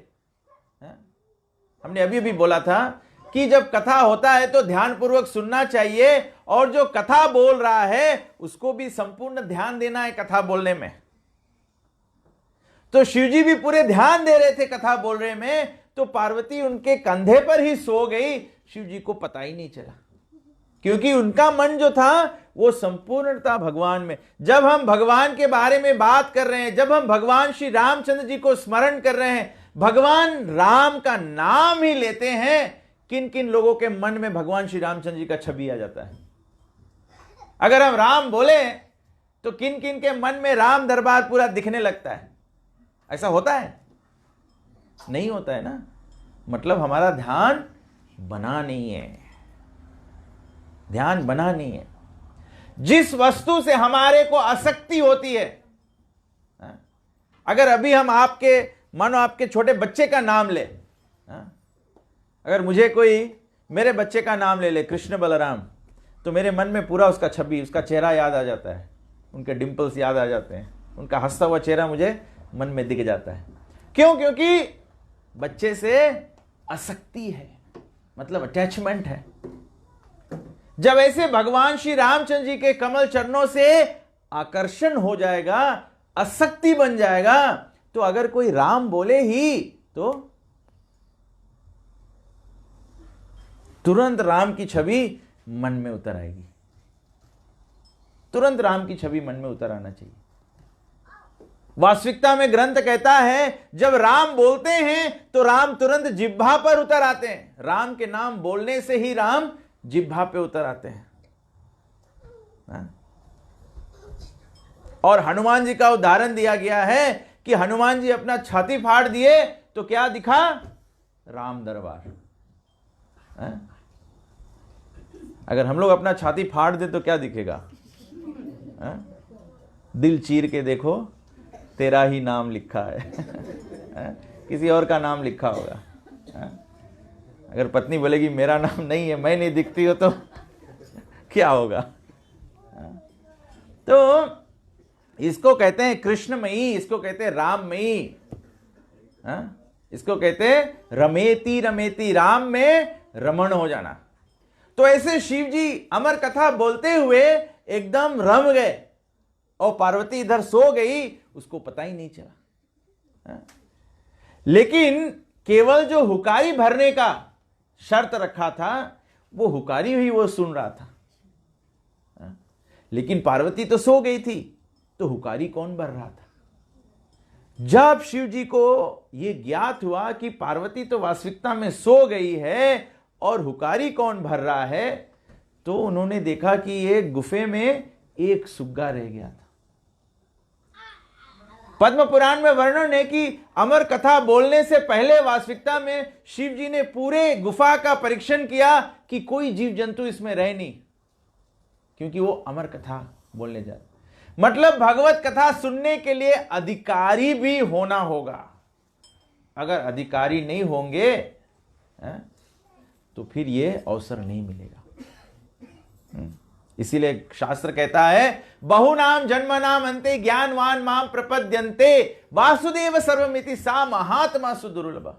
हमने अभी भी बोला था कि जब कथा होता है तो ध्यान पूर्वक सुनना चाहिए, और जो कथा बोल रहा है उसको भी संपूर्ण ध्यान देना है कथा बोलने में। तो शिवजी भी पूरे ध्यान दे रहे थे कथा बोल रहे में, तो पार्वती उनके कंधे पर ही सो गई। शिवजी को पता ही नहीं चला, क्योंकि उनका मन जो था वो संपूर्णता भगवान में। जब हम भगवान के बारे में बात कर रहे हैं, जब हम भगवान श्री रामचंद्र जी को स्मरण कर रहे हैं, भगवान राम का नाम ही लेते हैं, किन किन लोगों के मन में भगवान श्री रामचंद्र जी का छवि आ जाता है। अगर हम राम बोले तो किन किन के मन में राम दरबार पूरा दिखने लगता है। ऐसा होता है? नहीं होता है ना। मतलब हमारा ध्यान बना नहीं है। ध्यान बना नहीं है। जिस वस्तु से हमारे को आसक्ति होती है, अगर अभी हम आपके, मानो आपके छोटे बच्चे का नाम ले, अगर मुझे कोई मेरे बच्चे का नाम ले कृष्ण बलराम, तो मेरे मन में पूरा उसका छवि, उसका चेहरा याद आ जाता है, उनके डिंपल्स याद आ जाते हैं, उनका हंसता हुआ चेहरा मुझे मन में दिख जाता है। क्यों? क्योंकि बच्चे से आसक्ति है, मतलब अटैचमेंट है। जब ऐसे भगवान श्री रामचंद्र जी के कमल चरणों से आकर्षण हो जाएगा, आसक्ति बन जाएगा, तो अगर कोई राम बोले ही तो तुरंत राम की छवि मन में उतर आएगी। तुरंत राम की छवि मन में उतर आना चाहिए। वास्तविकता में ग्रंथ कहता है जब राम बोलते हैं तो राम तुरंत जिह्वा पर उतर आते हैं। राम के नाम बोलने से ही राम जिह्वा पे उतर आते हैं। और हनुमान जी का उदाहरण दिया गया है कि हनुमान जी अपना छाती फाड़ दिए तो क्या दिखा? राम दरबार। अगर हम लोग अपना छाती फाड़ दे तो क्या दिखेगा? दिल चीर के देखो तेरा ही नाम लिखा है किसी और का नाम लिखा होगा। अगर पत्नी बोलेगी मेरा नाम नहीं है, मैं नहीं दिखती हो, तो क्या होगा? तो इसको कहते हैं कृष्णमयी, इसको कहते हैं राममयी, इसको कहते हैं रमेती रमेती, राम में रमण हो जाना। तो ऐसे शिव जी अमर कथा बोलते हुए एकदम रम गए और पार्वती इधर सो गई, उसको पता ही नहीं चला। लेकिन केवल जो हुकारी भरने का शर्त रखा था, वो हुकारी हुई वो सुन रहा था। लेकिन पार्वती तो सो गई थी, तो हुकारी कौन भर रहा था? जब शिव जी को यह ज्ञात हुआ कि पार्वती तो वास्तविकता में सो गई है और हुकारी कौन भर रहा है, तो उन्होंने देखा कि एक गुफे में एक सुग्गा रह गया था। पद्म पुराण में वर्णन है कि अमर कथा बोलने से पहले वास्तविकता में शिव जी ने पूरे गुफा का परीक्षण किया कि कोई जीव जंतु इसमें रहे नहीं, क्योंकि वो अमर कथा बोलने जा रहे। मतलब भगवत कथा सुनने के लिए अधिकारी भी होना होगा। अगर अधिकारी नहीं होंगे तो फिर ये अवसर नहीं मिलेगा। इसीलिए शास्त्र कहता है बहुनाम जन्मनाम अन्ते ज्ञानवान माम प्रपद्यन्ते वासुदेव सर्वमिति सा महात्मा सुदुर्लभ।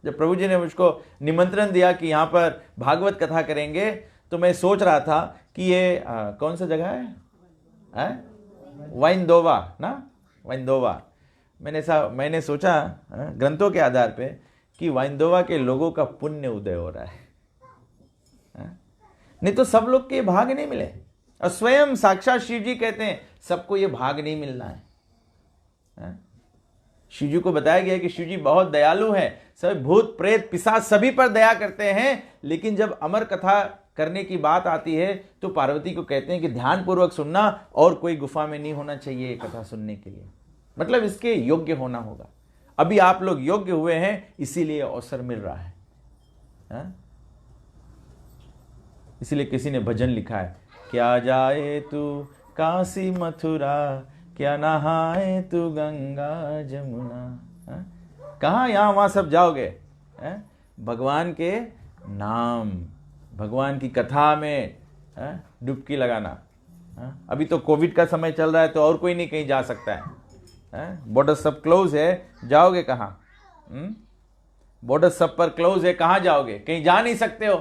जब प्रभु जी ने मुझको निमंत्रण दिया कि यहां पर भागवत कथा करेंगे, तो मैं सोच रहा था कि ये कौन सा जगह है? वाइंदोवा ना, वाइंदोवा। मैंने सोचा ग्रंथों के आधार पे कि वाइंदोवा के लोगों का पुण्य उदय हो रहा है। नहीं तो सब लोग के भाग नहीं मिले, और स्वयं साक्षात शिव जी कहते हैं सबको ये भाग नहीं मिलना है। शिव जी को बताया गया कि शिव जी बहुत दयालु हैं, सभी भूत प्रेत पिशाच सभी पर दया करते हैं। लेकिन जब अमर कथा करने की बात आती है तो पार्वती को कहते हैं कि ध्यान पूर्वक सुनना, और कोई गुफा में नहीं होना चाहिए ये कथा सुनने के लिए। मतलब इसके योग्य होना होगा। अभी आप लोग योग्य हुए हैं, इसीलिए अवसर मिल रहा है। इसीलिए किसी ने भजन लिखा है, क्या जाए तू काशी मथुरा, क्या नहाए तू गंगा जमुना। कहाँ यहाँ वहां सब जाओगे? भगवान के नाम, भगवान की कथा में डुबकी लगाना। अभी तो कोविड का समय चल रहा है, तो और कोई नहीं कहीं जा सकता है। बॉर्डर सब क्लोज है, जाओगे कहाँ? बॉर्डर सब पर क्लोज है, कहाँ जाओगे? कहीं जा नहीं सकते हो।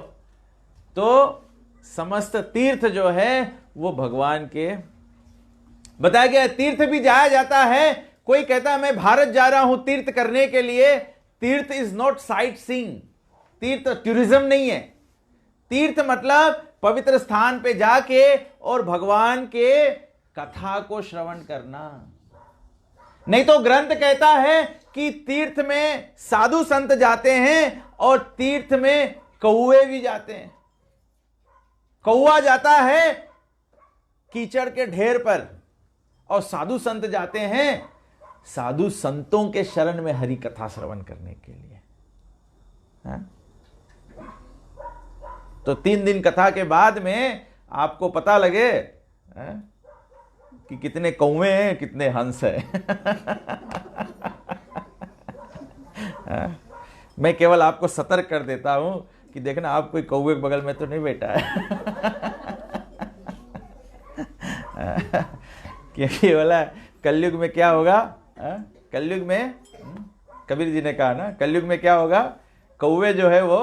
तो समस्त तीर्थ जो है वो भगवान के बताया गया। तीर्थ भी जाया जाता है। कोई कहता है मैं भारत जा रहा हूं तीर्थ करने के लिए। तीर्थ इज नॉट साइट सीइंग, तीर्थ टूरिज्म नहीं है। तीर्थ मतलब पवित्र स्थान पे जाके और भगवान के कथा को श्रवण करना। नहीं तो ग्रंथ कहता है कि तीर्थ में साधु संत जाते हैं और तीर्थ में कौवे भी जाते हैं। कौवा जाता है कीचड़ के ढेर पर, और साधु संत जाते हैं साधु संतों के शरण में हरि कथा श्रवण करने के लिए। तो 3 दिन कथा के बाद में आपको पता लगे कि कितने कौवे हैं, कितने हंस हैं। मैं केवल आपको सतर्क कर देता हूं कि देखना आप कोई कौवे के बगल में तो नहीं बैठा है। क्योंकि बोला कलयुग में क्या होगा? कलयुग में कबीर जी ने कहा ना, कलयुग में क्या होगा? कौवे जो है वो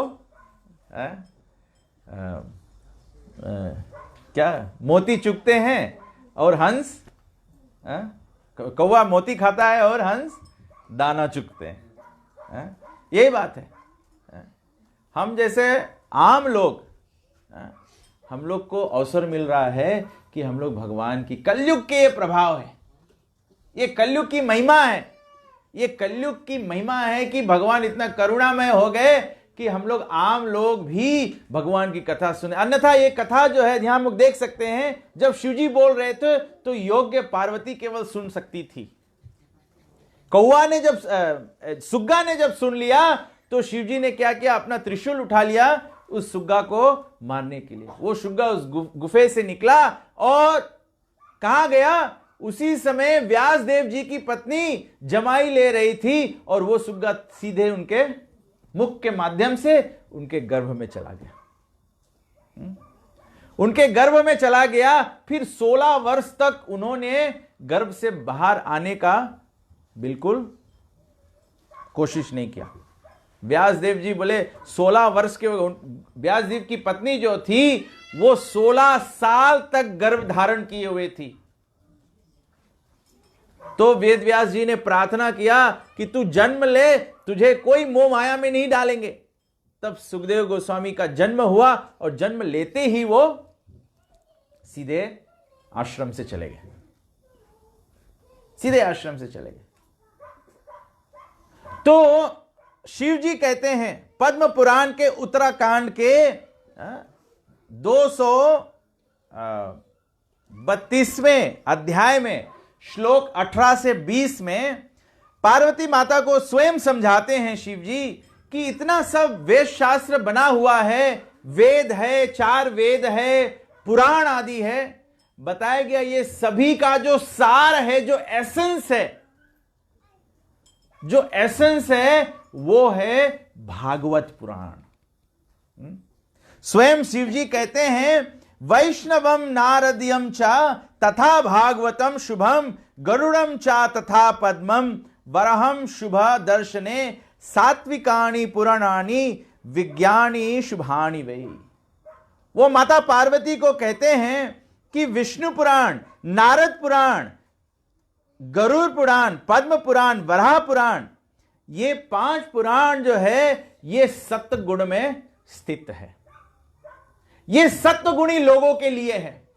क्या मोती चुगते हैं और हंस, कौवा मोती खाता है और हंस दाना चुगते हैं। यही बात है। हम जैसे आम लोग, हम लोग को अवसर मिल रहा है कि हम लोग भगवान की, कलयुग के ये प्रभाव है, ये कलयुग की महिमा है। ये कलयुग की महिमा है कि भगवान इतना करुणामय हो गए कि हम लोग आम लोग भी भगवान की कथा सुने। अन्यथा ये कथा जो है, ध्यान में देख सकते हैं, जब शिवजी बोल रहे थे तो योग्य पार्वती केवल सुन सकती थी। कौवा ने जब, सुग्गा ने जब सुन लिया तो शिवजी ने क्या किया? अपना त्रिशूल उठा लिया उस सुग्गा को मारने के लिए। वो सुग्गा उस गुफे से निकला और कहां गया? उसी समय व्यास देव जी की पत्नी जमाई ले रही थी और वो सुग्गा सीधे उनके मुख के माध्यम से उनके गर्भ में चला गया। उनके गर्भ में चला गया। फिर 16 वर्ष तक उन्होंने गर्भ से बाहर आने का बिल्कुल कोशिश नहीं किया। व्यासदेव जी बोले 16 वर्ष के, व्यासदेव की पत्नी जो थी वो 16 साल तक गर्भ धारण किए हुए थी। तो वेद व्यास जी ने प्रार्थना किया कि तू जन्म ले, तुझे कोई मोह माया में नहीं डालेंगे। तब सुखदेव गोस्वामी का जन्म हुआ और जन्म लेते ही वो सीधे आश्रम से चले गए, सीधे आश्रम से चले गए। तो शिव जी कहते हैं पद्म पुराण के उत्तराकांड के 232वें अध्याय में श्लोक 18 से 20 में पार्वती माता को स्वयं समझाते हैं शिव जी कि इतना सब वेद शास्त्र बना हुआ है, वेद है, 4 वेद है, पुराण आदि है, बताया गया ये सभी का जो सार है, जो एसेंस है, जो एसेंस है वो है भागवत पुराण। स्वयं शिव जी कहते हैं वैष्णवम नारदियम च तथा भागवतम शुभम गरुड़म च तथा पद्मम वरहम शुभ दर्शने सात्विकानि पुराणानि विज्ञानी शुभानि वै। वो माता पार्वती को कहते हैं कि विष्णु पुराण, नारद पुराण, गरुड़ पुराण, पद्म पुराण, वराह पुराण, ये 5 पुराण जो है ये सत्य गुण में स्थित है। ये सत्वगुणी लोगों के लिए है।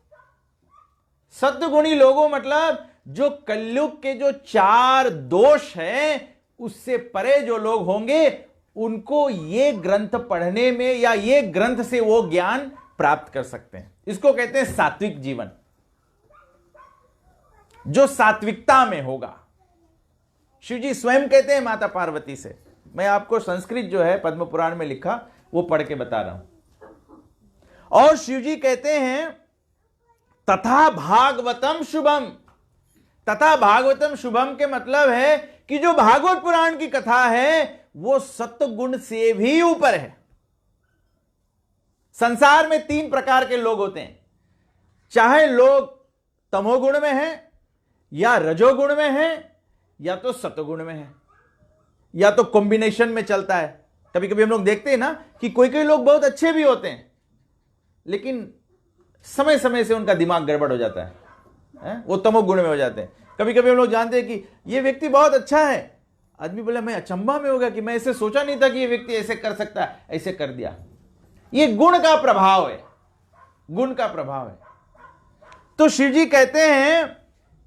सत्वगुणी लोगों मतलब जो कलयुग के जो 4 दोष हैं उससे परे जो लोग होंगे उनको ये ग्रंथ पढ़ने में या ये ग्रंथ से वो ज्ञान प्राप्त कर सकते हैं। इसको कहते हैं सात्विक जीवन, जो सात्विकता में होगा। शिव जी स्वयं कहते हैं माता पार्वती से, मैं आपको संस्कृत जो है पद्म पुराण में लिखा वो पढ़ के बता रहा हूं। और शिव जी कहते हैं तथा भागवतम शुभम। तथा भागवतम शुभम के मतलब है कि जो भागवत पुराण की कथा है वो सत्व गुण से भी ऊपर है। संसार में 3 प्रकार के लोग होते हैं, चाहे लोग तमोगुण में हैं या रजोगुण में हैं या तो सत्वगुण में हैं, या तो कॉम्बिनेशन में चलता है। कभी कभी हम लोग देखते हैं ना कि कोई कोई लोग बहुत अच्छे भी होते हैं लेकिन समय समय से उनका दिमाग गड़बड़ हो जाता है, वो तमोगुण में हो जाते हैं। कभी कभी हम लोग जानते हैं कि ये व्यक्ति बहुत अच्छा है, आदमी बोला मैं अचंभा में हो गया कि मैं ऐसे सोचा नहीं था कि ये व्यक्ति ऐसे कर सकता है, ऐसे कर दिया। ये गुण का प्रभाव है, गुण का प्रभाव है। तो शिव जी कहते हैं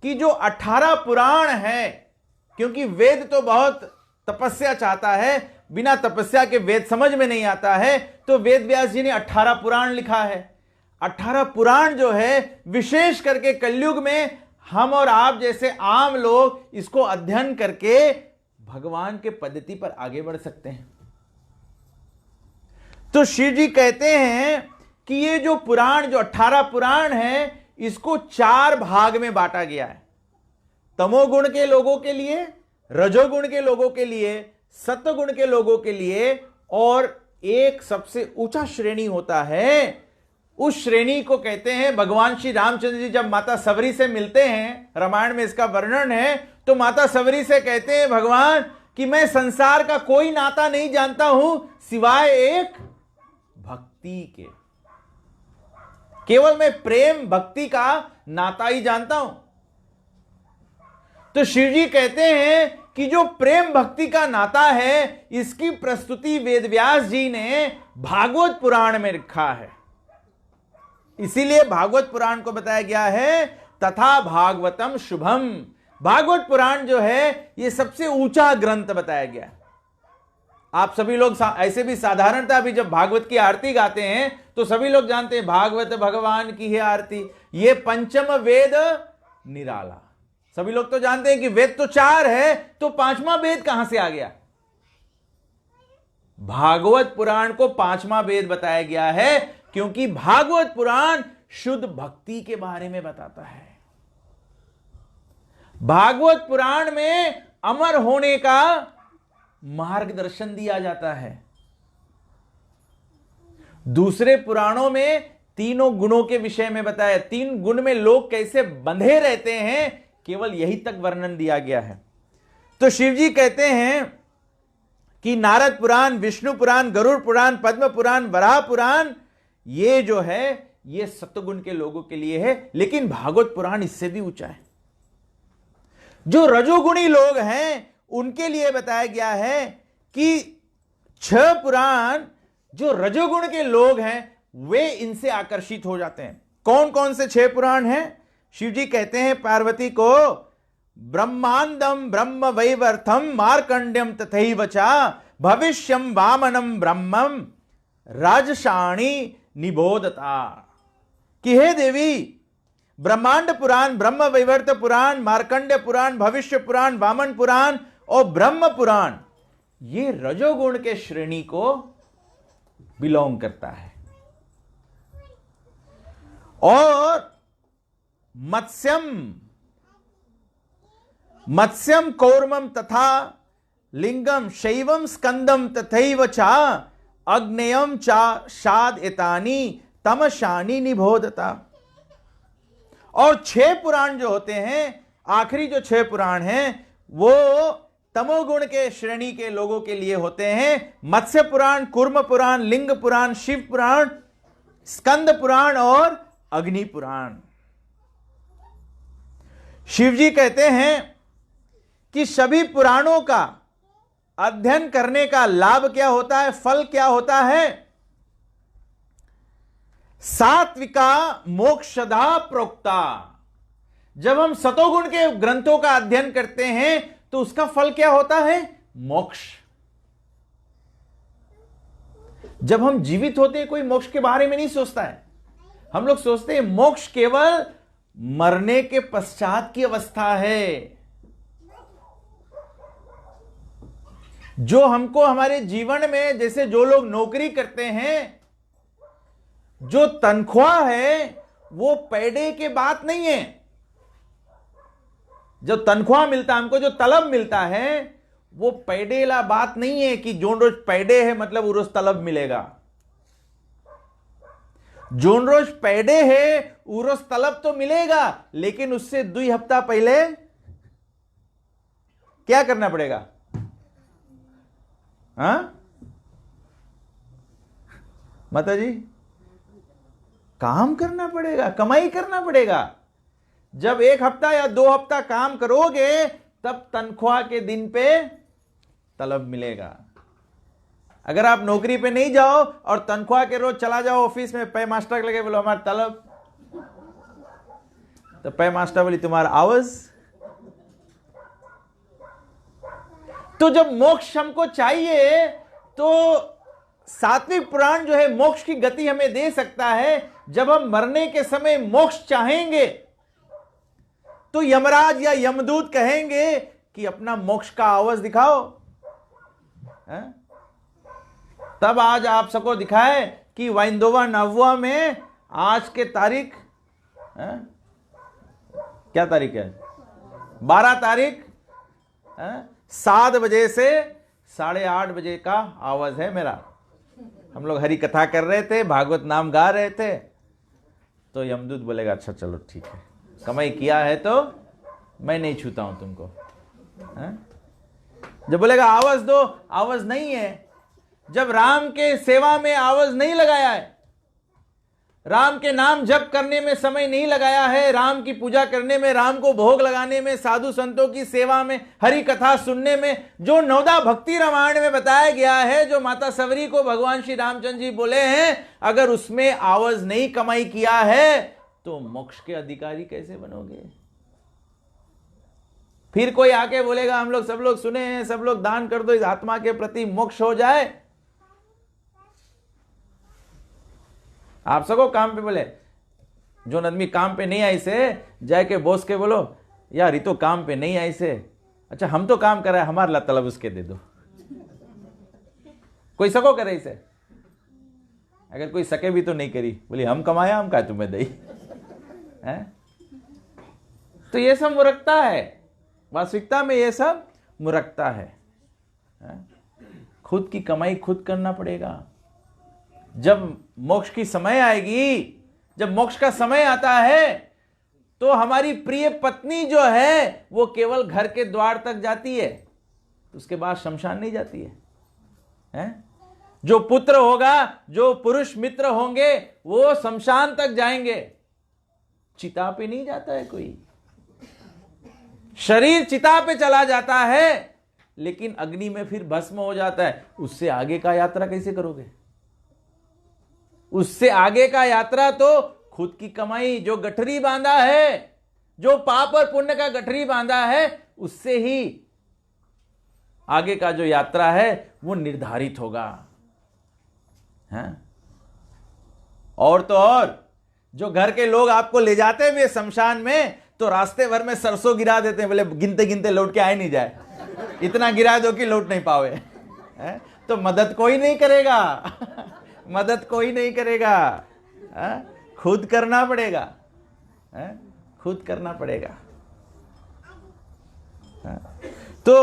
कि जो 18 पुराण है, क्योंकि वेद तो बहुत तपस्या चाहता है, बिना तपस्या के वेद समझ में नहीं आता है, तो वेद व्यास जी ने 18 पुराण लिखा है। 18 पुराण जो है विशेष करके कलयुग में हम और आप जैसे आम लोग इसको अध्ययन करके भगवान के पद्धति पर आगे बढ़ सकते हैं। तो शिव जी कहते हैं कि ये जो पुराण, जो 18 पुराण है, इसको 4 भाग में बांटा गया है। तमोगुण के लोगों के लिए, रजोगुण के लोगों के लिए, सत्वगुण के लोगों के लिए, और एक सबसे ऊंचा श्रेणी होता है, उस श्रेणी को कहते हैं, भगवान श्री रामचंद्र जी जब माता सबरी से मिलते हैं, रामायण में इसका वर्णन है, तो माता सबरी से कहते हैं भगवान कि मैं संसार का कोई नाता नहीं जानता हूं सिवाय एक भक्ति के, केवल मैं प्रेम भक्ति का नाता ही जानता हूं। तो शिव जी कहते हैं कि जो प्रेम भक्ति का नाता है, इसकी प्रस्तुति वेदव्यास जी ने भागवत पुराण में रखा है। इसीलिए भागवत पुराण को बताया गया है तथा भागवतम शुभम। भागवत पुराण जो है ये सबसे ऊंचा ग्रंथ बताया गया। आप सभी लोग ऐसे भी साधारणतः अभी जब भागवत की आरती गाते हैं तो सभी लोग जानते हैं भागवत भगवान की है आरती, ये पंचम वेद निराला। सभी लोग तो जानते हैं कि वेद तो 4 है, तो 5वां वेद कहां से आ गया? भागवत पुराण को 5वां वेद बताया गया है, क्योंकि भागवत पुराण शुद्ध भक्ति के बारे में बताता है। भागवत पुराण में अमर होने का मार्गदर्शन दिया जाता है। दूसरे पुराणों में तीनों गुणों के विषय में बताया, 3 गुण में लोग कैसे बंधे रहते हैं, केवल यही तक वर्णन दिया गया है। तो शिव जी कहते हैं कि नारद पुराण, विष्णु पुराण, गरुड़ पुराण, पद्म पुराण, वराह पुराण, ये जो है ये सत्वगुण के लोगों के लिए है, लेकिन भागवत पुराण इससे भी ऊंचा है। जो रजोगुणी लोग हैं उनके लिए बताया गया है कि 6 पुराण जो रजोगुण के लोग हैं वे इनसे आकर्षित हो जाते हैं। कौन कौन से 6 पुराण हैं? शिव जी कहते हैं पार्वती को, ब्रह्मांडम ब्रह्म वैवर्तम मार्कंड्यम तथैव च भविष्यम वामनम ब्रह्मम राजशाणी निबोधता, कि हे देवी, ब्रह्मांड पुराण, ब्रह्म वैवर्त पुराण, मार्कंड्य पुराण, भविष्य पुराण, वामन पुराण और ब्रह्म पुराण, ये रजोगुण के श्रेणी को बिलोंग करता है। और मत्स्यम कौर्मम तथा लिंगम शैवम स्कंदम तथैव च अग्नेयम च शाद एतानी तमशानी निबोधता। और 6 पुराण जो होते हैं, आखिरी जो 6 पुराण हैं वो तमोगुण के श्रेणी के लोगों के लिए होते हैं। मत्स्य पुराण, कूर्म पुराण, लिंग पुराण, शिव पुराण, स्कंद पुराण और अग्नि पुराण। शिव जी कहते हैं कि सभी पुराणों का अध्ययन करने का लाभ क्या होता है, फल क्या होता है? सात्विका मोक्षदा प्रोक्ता। जब हम सतोगुण के ग्रंथों का अध्ययन करते हैं तो उसका फल क्या होता है? मोक्ष। जब हम जीवित होते हैं कोई मोक्ष के बारे में नहीं सोचता है। हम लोग सोचते हैं मोक्ष केवल मरने के पश्चात की अवस्था है। जो हमको हमारे जीवन में, जैसे जो लोग नौकरी करते हैं, जो तनख्वाह है वो पैडे के बात नहीं है। जो तनख्वाह मिलता है हमको, जो तलब मिलता है, वो पैडेला बात नहीं है कि जो रोज पैडे है मतलब वो रोज तलब मिलेगा। जो रोज पैडे है वो रोज तलब तो मिलेगा, लेकिन उससे 2 हफ्ता पहले क्या करना पड़ेगा? माता जी, काम करना पड़ेगा, कमाई करना पड़ेगा। जब 1 हफ्ता या 2 हफ्ता काम करोगे तब तनख्वाह के दिन पे तलब मिलेगा। अगर आप नौकरी पे नहीं जाओ और तनख्वाह के रोज चला जाओ ऑफिस में, पे मास्टर लगे, बोलो हमारा तलब, तो पे मास्टर बोली तुम्हारा आवाज। तो जब मोक्ष हमको चाहिए तो सात्विक पुराण जो है मोक्ष की गति हमें दे सकता है। जब हम मरने के समय मोक्ष चाहेंगे तो यमराज या यमदूत कहेंगे कि अपना मोक्ष का आवाज दिखाओ। तब आज आप सबको दिखाए कि वाइंदोवा नववा में आज के तारीख क्या तारीख है? 12 तारीख 7 बजे से 8:30 बजे का आवाज है मेरा। हम लोग हरी कथा कर रहे थे, भागवत नाम गा रहे थे, तो यमदूत बोलेगा अच्छा चलो ठीक है, कमाई किया है तो मैं नहीं छूता हूं तुमको। जब बोलेगा आवाज दो, आवाज नहीं है। जब राम के सेवा में आवाज नहीं लगाया है, राम के नाम जप करने में समय नहीं लगाया है, राम की पूजा करने में, राम को भोग लगाने में, साधु संतों की सेवा में, हरि कथा सुनने में, जो नवदा भक्ति रामायण में बताया गया है, जो माता सवरी को भगवान श्री रामचंद्र जी बोले हैं, अगर उसमें आवाज नहीं कमाई किया है तो मोक्ष के अधिकारी कैसे बनोगे? फिर कोई आके बोलेगा हम लोग सब लोग सुने हैं, सब लोग दान कर दो, इस आत्मा के प्रति मोक्ष हो जाए। आप सबको काम पे बोले, जो आदमी काम पे नहीं आई से जाके बॉस के बोलो यार ये तो काम पे नहीं आई से, अच्छा हम तो काम कर रहे हैं, हमारे ला तलब उसके दे दो। कोई सको करे इसे? अगर कोई सके भी तो नहीं करी, बोली हम कमाया, हम का तुम्हें दई है। तो ये सब मूर्खता है। वास्तविकता में ये सब मूर्खता है। खुद की कमाई खुद करना पड़ेगा। जब मोक्ष की समय आएगी, जब मोक्ष का समय आता है, तो हमारी प्रिय पत्नी जो है वो केवल घर के द्वार तक जाती है, उसके बाद शमशान नहीं जाती है? जो पुत्र होगा, जो पुरुष मित्र होंगे, वो शमशान तक जाएंगे, चिता पे नहीं जाता है कोई। शरीर चिता पे चला जाता है, लेकिन अग्नि में फिर भस्म हो जाता है। उससे आगे का यात्रा कैसे करोगे? उससे आगे का यात्रा तो खुद की कमाई, जो गठरी बांधा है, जो पाप और पुण्य का गठरी बांधा है, उससे ही आगे का जो यात्रा है वो निर्धारित होगा। हैं? और तो और जो घर के लोग आपको ले जाते हुए शमशान में, तो रास्ते भर में सरसों गिरा देते हैं, बोले गिनते गिनते लौट के आए नहीं जाए, इतना गिरा दो कि लौट नहीं पावे। हैं? तो मदद कोई नहीं करेगा। मदद कोई नहीं करेगा। खुद करना पड़ेगा। खुद करना पड़ेगा। तो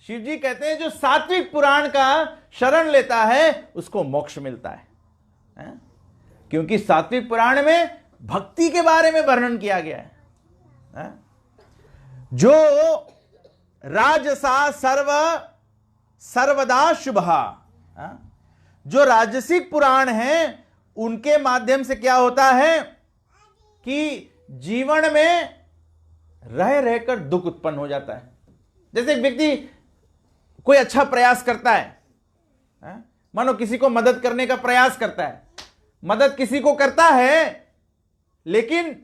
शिव जी कहते हैं जो सात्विक पुराण का शरण लेता है उसको मोक्ष मिलता है। क्योंकि सात्विक पुराण में भक्ति के बारे में वर्णन किया गया है। जो राजसा सर्वदा शुभा, जो राजसिक पुराण हैं उनके माध्यम से क्या होता है कि जीवन में रह रहकर दुख उत्पन्न हो जाता है। जैसे एक व्यक्ति कोई अच्छा प्रयास करता है, मानो किसी को मदद करने का प्रयास करता है, मदद किसी को करता है, लेकिन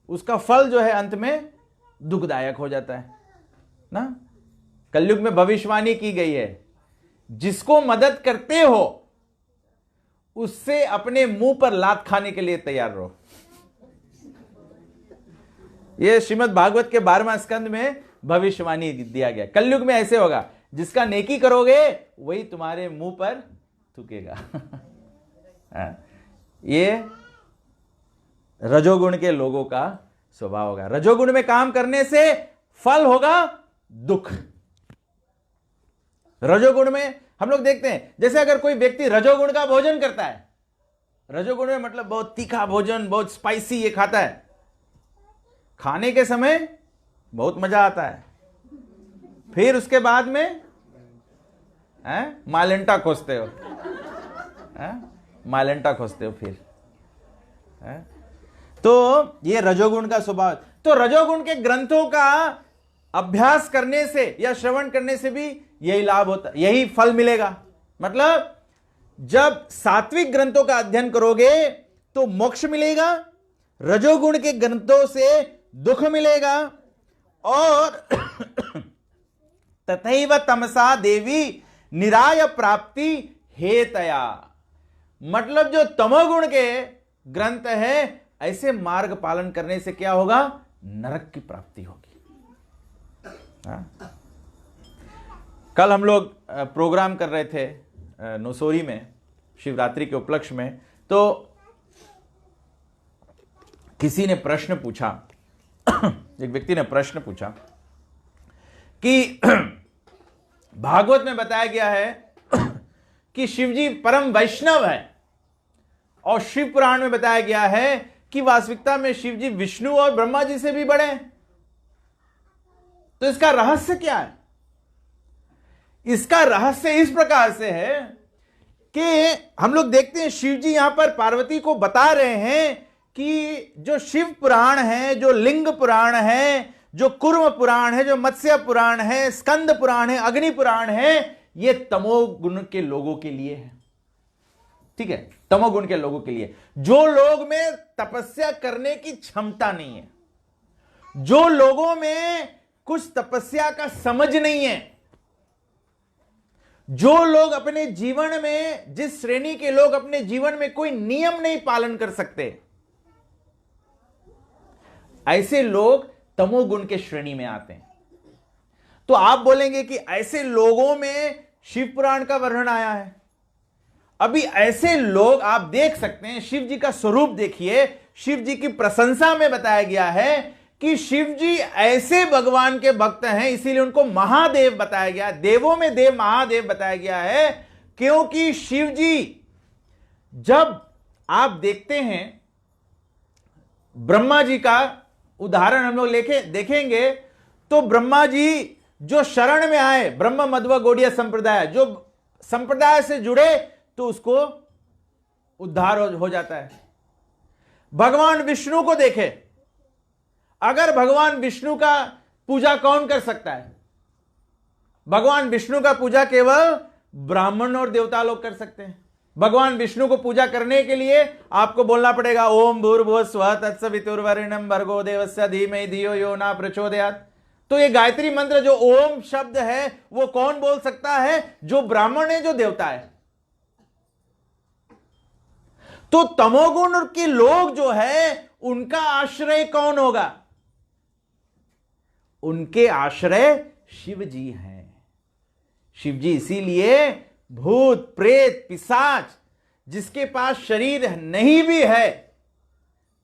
उसका फल जो है अंत में दुखदायक हो जाता है ना। कलयुग में भविष्यवाणी की गई है, जिसको मदद करते हो उससे अपने मुंह पर लात खाने के लिए तैयार रहो। यह श्रीमद् भागवत के 12वां स्कंद में भविष्यवाणी दिया गया। कलयुग में ऐसे होगा, जिसका नेकी करोगे वही तुम्हारे मुंह पर थूकेगा। ये रजोगुण के लोगों का स्वभाव होगा। रजोगुण में काम करने से फल होगा दुख। रजोगुण में हम लोग देखते हैं, जैसे अगर कोई व्यक्ति रजोगुण का भोजन करता है, रजोगुण में मतलब बहुत तीखा भोजन, बहुत स्पाइसी ये खाता है, खाने के समय बहुत मजा आता है, फिर उसके बाद में मालेंटा खोजते हो, मालेंटा खोजते हो फिर। तो ये रजोगुण का स्वभाव। तो रजोगुण के ग्रंथों का अभ्यास करने से या श्रवण करने से भी यही लाभ होता, यही फल मिलेगा। मतलब जब सात्विक ग्रंथों का अध्ययन करोगे तो मोक्ष मिलेगा, रजोगुण के ग्रंथों से दुख मिलेगा, और तथैव तमसा देवी निराय प्राप्ति हेतया। मतलब जो तमोगुण के ग्रंथ है, ऐसे मार्ग पालन करने से क्या होगा? नरक की प्राप्ति होगी। कल हम लोग प्रोग्राम कर रहे थे नौसोरी में, शिवरात्रि के उपलक्ष्य में, तो किसी ने प्रश्न पूछा, एक व्यक्ति ने प्रश्न पूछा कि भागवत में बताया गया है कि शिवजी परम वैष्णव है, और शिव पुराण में बताया गया है कि वास्तविकता में शिवजी विष्णु और ब्रह्मा जी से भी बड़े हैं। तो इसका रहस्य क्या है? इसका रहस्य इस प्रकार से है कि हम लोग देखते हैं शिवजी यहां पर पार्वती को बता रहे हैं कि जो शिव पुराण है, जो लिंग पुराण है, जो कुर्म पुराण है, जो मत्स्य पुराण है, स्कंद पुराण है, अग्नि पुराण है, ये तमोगुण के लोगों के लिए है। ठीक है, तमोगुण के लोगों के लिए, जो लोग में तपस्या करने की क्षमता नहीं है, जो लोगों में कुछ तपस्या का समझ नहीं है, जो लोग अपने जीवन में, जिस श्रेणी के लोग अपने जीवन में कोई नियम नहीं पालन कर सकते, ऐसे लोग तमोगुण के श्रेणी में आते हैं। तो आप बोलेंगे कि ऐसे लोगों में शिव पुराण का वर्णन आया है। अभी ऐसे लोग आप देख सकते हैं, शिव जी का स्वरूप देखिए, शिव जी की प्रशंसा में बताया गया है कि शिव जी ऐसे भगवान के भक्त हैं, इसीलिए उनको महादेव बताया गया, देवों में देव महादेव बताया गया है। क्योंकि शिव जी, जब आप देखते हैं ब्रह्मा जी का उदाहरण हम लोग लेके देखेंगे, तो ब्रह्मा जी जो शरण में आए, ब्रह्म मध्व गौड़ीय संप्रदाय, जो संप्रदाय से जुड़े, तो उसको उद्धार हो जाता है। भगवान विष्णु को देखे, अगर भगवान विष्णु का पूजा कौन कर सकता है? भगवान विष्णु का पूजा केवल ब्राह्मण और देवता लोग कर सकते हैं। भगवान विष्णु को पूजा करने के लिए आपको बोलना पड़ेगा ओम भूर्भुवः स्वः तत्सवितुर्वरेण्यं भर्गो देवस्य धीमहि धियो यो न प्रचोदयात्। तो ये गायत्री मंत्र जो ओम शब्द है, वो कौन बोल सकता है? जो ब्राह्मण है, जो देवता है। तो तमोगुण के लोग जो है, उनका आश्रय कौन होगा? उनके आश्रय शिव जी हैं। शिव जी इसीलिए भूत प्रेत पिशाच जिसके पास शरीर नहीं भी है,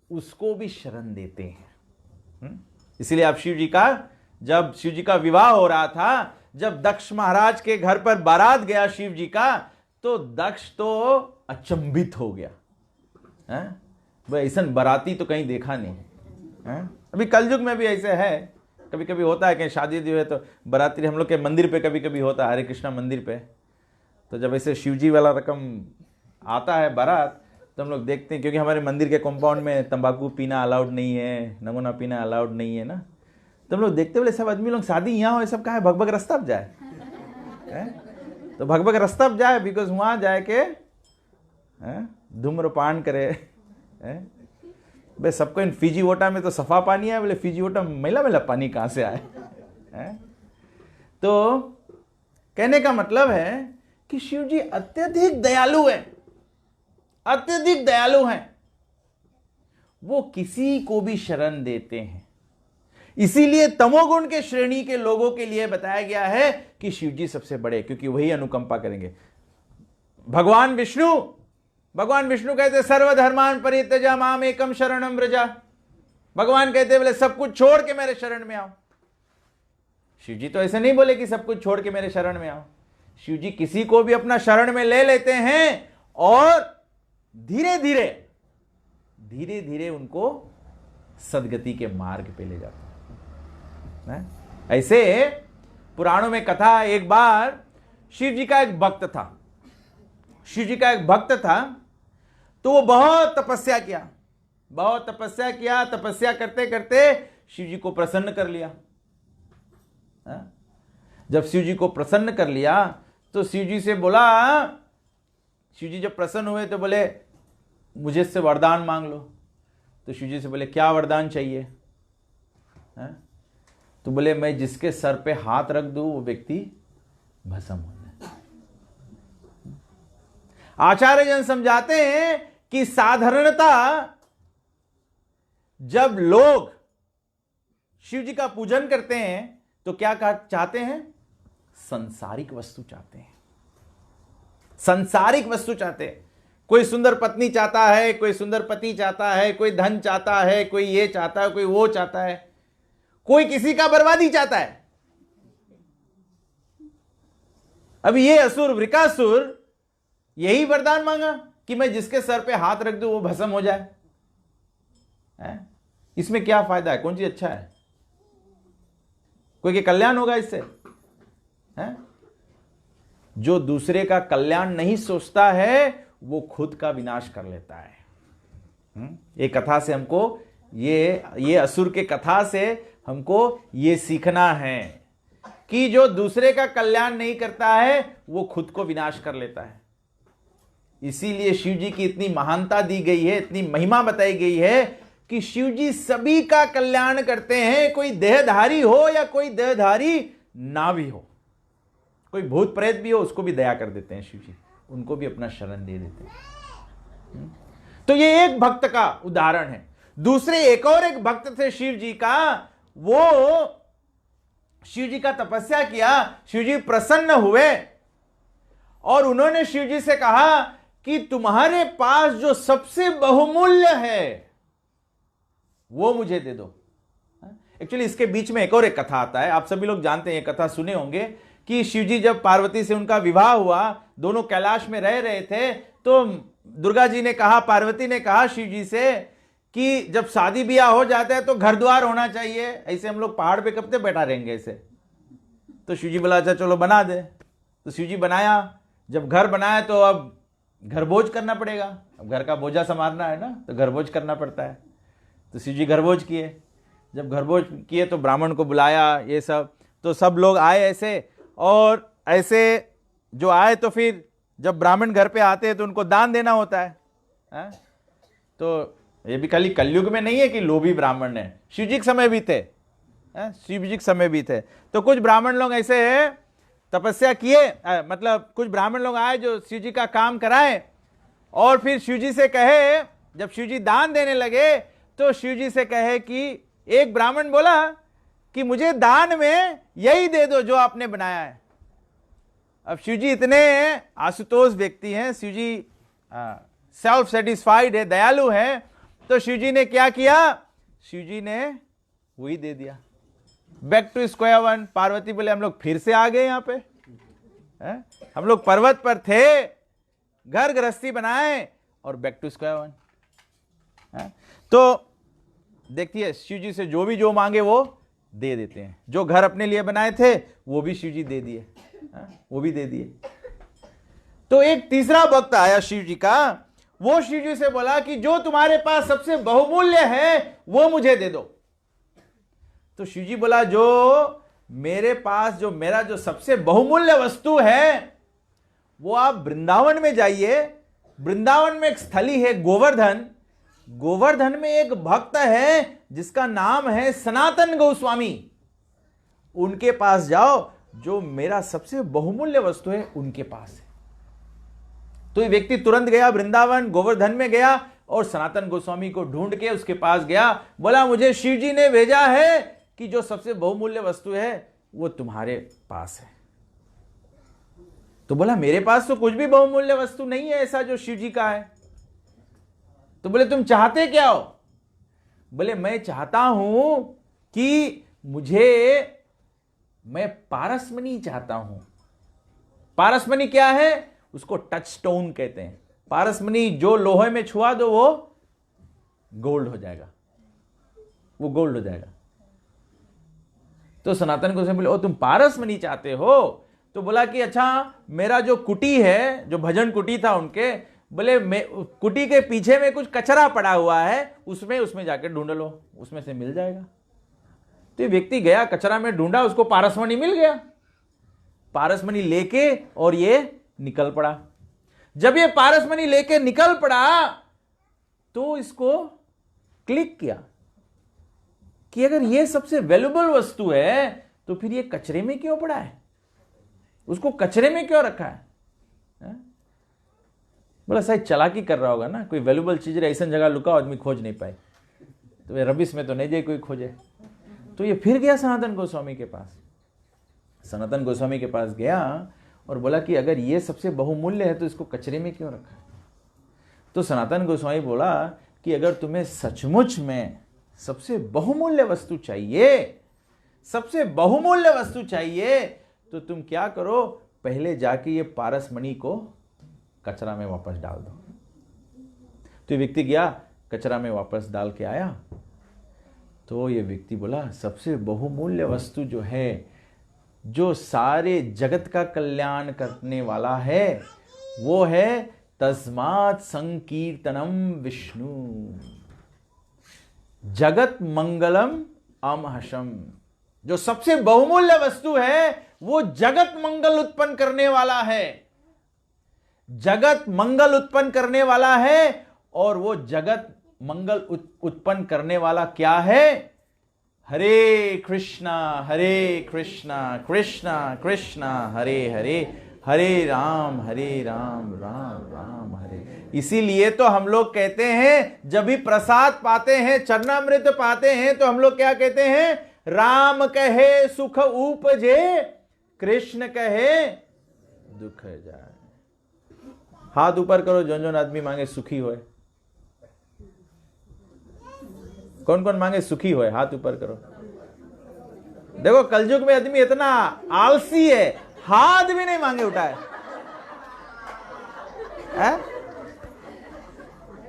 उसको भी शरण देते हैं। इसीलिए आप शिव जी का, जब शिव जी का विवाह हो रहा था, जब दक्ष महाराज के घर पर बारात गया शिव जी का, तो दक्ष तो अचंभित हो गया। भाई ऐसा बाराती तो कहीं देखा नहीं है। अभी कलयुग में भी ऐसे है, कभी कभी होता है कि शादी जो है तो बाराती हम लोग के मंदिर पे कभी कभी होता है, हरे कृष्णा मंदिर पे। तो जब ऐसे शिवजी वाला रकम आता है बारात, तो हम लोग देखते हैं, क्योंकि हमारे मंदिर के कंपाउंड में तंबाकू पीना अलाउड नहीं है, नमूना पीना अलाउड नहीं है ना, तो हम लोग देखते बोले सब आदमी लोग शादी यहाँ हो, सब कहा है भगभग रास्ता अब जाए तो भगभग रास्ता अब जाए, बिकॉज वहाँ जाए के धूम्रपान करे। भाई सबको इन फिजी वोटा में तो सफा पानी है, बोले फिजी वोटा मैला मैला पानी कहाँ से आए तो कहने का मतलब है कि शिव जी अत्यधिक दयालु है, अत्यधिक दयालु हैं। वो किसी को भी शरण देते हैं। इसीलिए तमोगुण के श्रेणी के लोगों के लिए बताया गया है कि शिव जी सबसे बड़े, क्योंकि वही अनुकंपा करेंगे। भगवान विष्णु कहते सर्वधर्मान परित्यज माम एकम शरणम व्रजा। भगवान कहते बोले सब कुछ छोड़ के मेरे शरण में आओ। शिव जी तो ऐसे नहीं बोले कि सब कुछ छोड़ के मेरे शरण में आओ। शिव जी किसी को भी अपना शरण में ले लेते हैं और धीरे धीरे उनको सदगति के मार्ग पे ले जाते हैं। ऐसे पुराणों में कथा, एक बार शिव जी का एक भक्त था, तो वो बहुत तपस्या किया, तपस्या करते करते शिव जी को प्रसन्न कर लिया। जब शिव जी को प्रसन्न कर लिया तो शिव जी से बोला, शिव जी जब प्रसन्न हुए तो बोले मुझे से वरदान मांग लो। तो शिव जी से बोले क्या वरदान चाहिए? तो बोले मैं जिसके सर पे हाथ रख दूं वो व्यक्ति भस्म हो जाए। आचार्य जन समझाते हैं कि साधारणता जब लोग शिव जी का पूजन करते हैं तो क्या चाहते हैं? सांसारिक वस्तु चाहते हैं, सांसारिक वस्तु चाहते हैं। कोई सुंदर पत्नी चाहता है, कोई सुंदर पति चाहता है, कोई धन चाहता है, कोई ये चाहता है, कोई वो चाहता है, कोई किसी का बर्बादी चाहता है। अब ये असुर वृकासुर यही वरदान मांगा कि मैं जिसके सर पे हाथ रख दूं वो भस्म हो जाए। इसमें क्या फायदा है? कौन चीज अच्छा है? कोई के कल्याण होगा इससे? जो दूसरे का कल्याण नहीं सोचता है वो खुद का विनाश कर लेता है। ये कथा से हमको, ये असुर के कथा से हमको ये सीखना है कि जो दूसरे का कल्याण नहीं करता है वो खुद को विनाश कर लेता है। इसीलिए शिव जी की इतनी महानता दी गई है, इतनी महिमा बताई गई है कि शिव जी सभी का कल्याण करते हैं, कोई देहधारी हो या कोई देहधारी ना भी हो, कोई भूत प्रेत भी हो उसको भी दया कर देते हैं शिव जी, उनको भी अपना शरण दे देते हैं। तो ये एक भक्त का उदाहरण है। दूसरे एक भक्त थे शिव जी का, वो शिव जी का तपस्या किया, शिव जी प्रसन्न हुए और उन्होंने शिव जी से कहा कि तुम्हारे पास जो सबसे बहुमूल्य है वो मुझे दे दो। एक्चुअली इसके बीच में एक कथा आता है, आप सभी लोग जानते हैं, ये कथा सुने होंगे कि शिव जी जब पार्वती से उनका विवाह हुआ, दोनों कैलाश में रह रहे थे, तो दुर्गा जी ने कहा, पार्वती ने कहा शिव जी से कि जब शादी ब्याह हो जाता है तो घर द्वार होना चाहिए, ऐसे हम लोग पहाड़ पे कब तक बैठा रहेंगे ऐसे। तो शिव जी बोला अच्छा चलो बना दे। तो शिव जी बनाया, जब घर बनाया तो अब घर बोझ करना पड़ेगा, अब घर का बोझा संभालना है ना, तो घर बोझ करना पड़ता है। तो शिव जी घर बोझ किए, जब घर बोझ किए तो ब्राह्मण को बुलाया, ये सब, तो सब लोग आए ऐसे, और ऐसे जो आए तो फिर जब ब्राह्मण घर पे आते हैं तो उनको दान देना होता है? तो ये भी खाली कलयुग में नहीं है कि लोभी ब्राह्मण है, शिव जी के समय भी थे, शिव जी के समय भी थे। तो कुछ ब्राह्मण लोग ऐसे तपस्या किए, मतलब कुछ ब्राह्मण लोग आए जो शिव जी का काम कराए, और फिर शिव जी से कहे, जब शिव जी दान देने लगे तो शिव जी से कहे कि एक ब्राह्मण बोला कि मुझे दान में यही दे दो जो आपने बनाया है। अब शिव जी इतने आशुतोष व्यक्ति हैं, शिव जी सेल्फ सेटिस्फाइड है, दयालु है, तो शिव जी ने क्या किया, शिव जी ने वही दे दिया। Back to square one. Parvati बोले हम लोग फिर से आ गए यहाँ पे, हम लोग पर्वत पर थे, घर गृहस्थी बनाए और बैक टू स्क्वायर वन। तो देखिए शिव जी से जो मांगे वो दे देते हैं। जो घर अपने लिए बनाए थे वो भी शिव जी दे दिए, वो भी दे दिए। तो एक तीसरा भक्त आया शिव जी का, वो शिव जी से बोला कि जो तुम्हारे पास सबसे बहुमूल्य है वो मुझे दे दो। तो शिव जी बोला जो मेरे पास, जो मेरा जो सबसे बहुमूल्य वस्तु है वो आप वृंदावन में जाइए। वृंदावन में एक स्थली है गोवर्धन, गोवर्धन में एक भक्त है जिसका नाम है सनातन गोस्वामी, उनके पास जाओ, जो मेरा सबसे बहुमूल्य वस्तु है उनके पास है। तो ये व्यक्ति तुरंत गया वृंदावन, गोवर्धन में गया और सनातन गोस्वामी को ढूंढ के उसके पास गया, बोला मुझे शिव जी ने भेजा है कि जो सबसे बहुमूल्य वस्तु है वो तुम्हारे पास है। तो बोला मेरे पास तो कुछ भी बहुमूल्य वस्तु नहीं है ऐसा जो शिव जी का है। तो बोले तुम चाहते क्या हो? बोले मैं चाहता हूं कि मैं पारसमणि चाहता हूं। पारसमणि क्या है? उसको टच स्टोन कहते हैं। पारसमणि जो लोहे में छुआ दो वो गोल्ड हो जाएगा, वो गोल्ड हो जाएगा। तो सनातन गोस्वामी बोले ओ तुम पारसमणि चाहते हो? तो बोला कि अच्छा मेरा जो कुटी है, जो भजन कुटी था उनके, बोले कुटी के पीछे में कुछ कचरा पड़ा हुआ है, उसमें जाके ढूंढ लो, उसमें से मिल जाएगा। तो ये व्यक्ति गया, कचरा में ढूंढा, उसको पारसमणि मिल गया। पारसमणि लेके और ये निकल पड़ा। जब ये पारसमणि लेके निकल पड़ा तो इसको क्लिक किया कि अगर ये सबसे वैल्यूएबल वस्तु है तो फिर ये कचरे में क्यों पड़ा है, उसको कचरे में क्यों रखा है? बोला शायद चालाकी कर रहा होगा ना, कोई वैल्यूएबल चीज ऐसा जगह लुका आदमी खोज नहीं पाए, तो वे रबिश में तो नहीं जाए कोई खोजे। तो ये फिर गया सनातन गोस्वामी के पास। सनातन गोस्वामी के पास गया और बोला कि अगर ये सबसे बहुमूल्य है तो इसको कचरे में क्यों रखा है? तो सनातन गोस्वामी बोला कि अगर तुम्हें सचमुच में सबसे बहुमूल्य वस्तु चाहिए, सबसे बहुमूल्य वस्तु चाहिए, तो तुम क्या करो, पहले जाके ये पारसमणि को कचरा में वापस डाल दो। तो ये व्यक्ति गया, कचरा में वापस डाल के आया। तो ये व्यक्ति बोला सबसे बहुमूल्य वस्तु जो है, जो सारे जगत का कल्याण करने वाला है, वो है तस्मात् संकीर्तनम विष्णु जगत मंगलम अमहशम। जो सबसे बहुमूल्य वस्तु है वो जगत मंगल उत्पन्न करने वाला है, जगत मंगल उत्पन्न करने वाला है। और वो जगत मंगल उत्पन्न करने वाला क्या है? हरे कृष्णा कृष्णा कृष्णा हरे हरे, हरे राम राम राम हरे। इसीलिए तो हम लोग कहते हैं जब भी प्रसाद पाते हैं, चरणामृत पाते हैं, तो हम लोग क्या कहते हैं? राम कहे सुख उपजे, कृष्ण कहे दुख जाए। हाथ ऊपर करो, जो आदमी मांगे सुखी होए। कौन कौन मांगे सुखी होए? हाथ ऊपर करो। देखो कलयुग में आदमी इतना आलसी है, हाथ भी नहीं मांगे उठाए।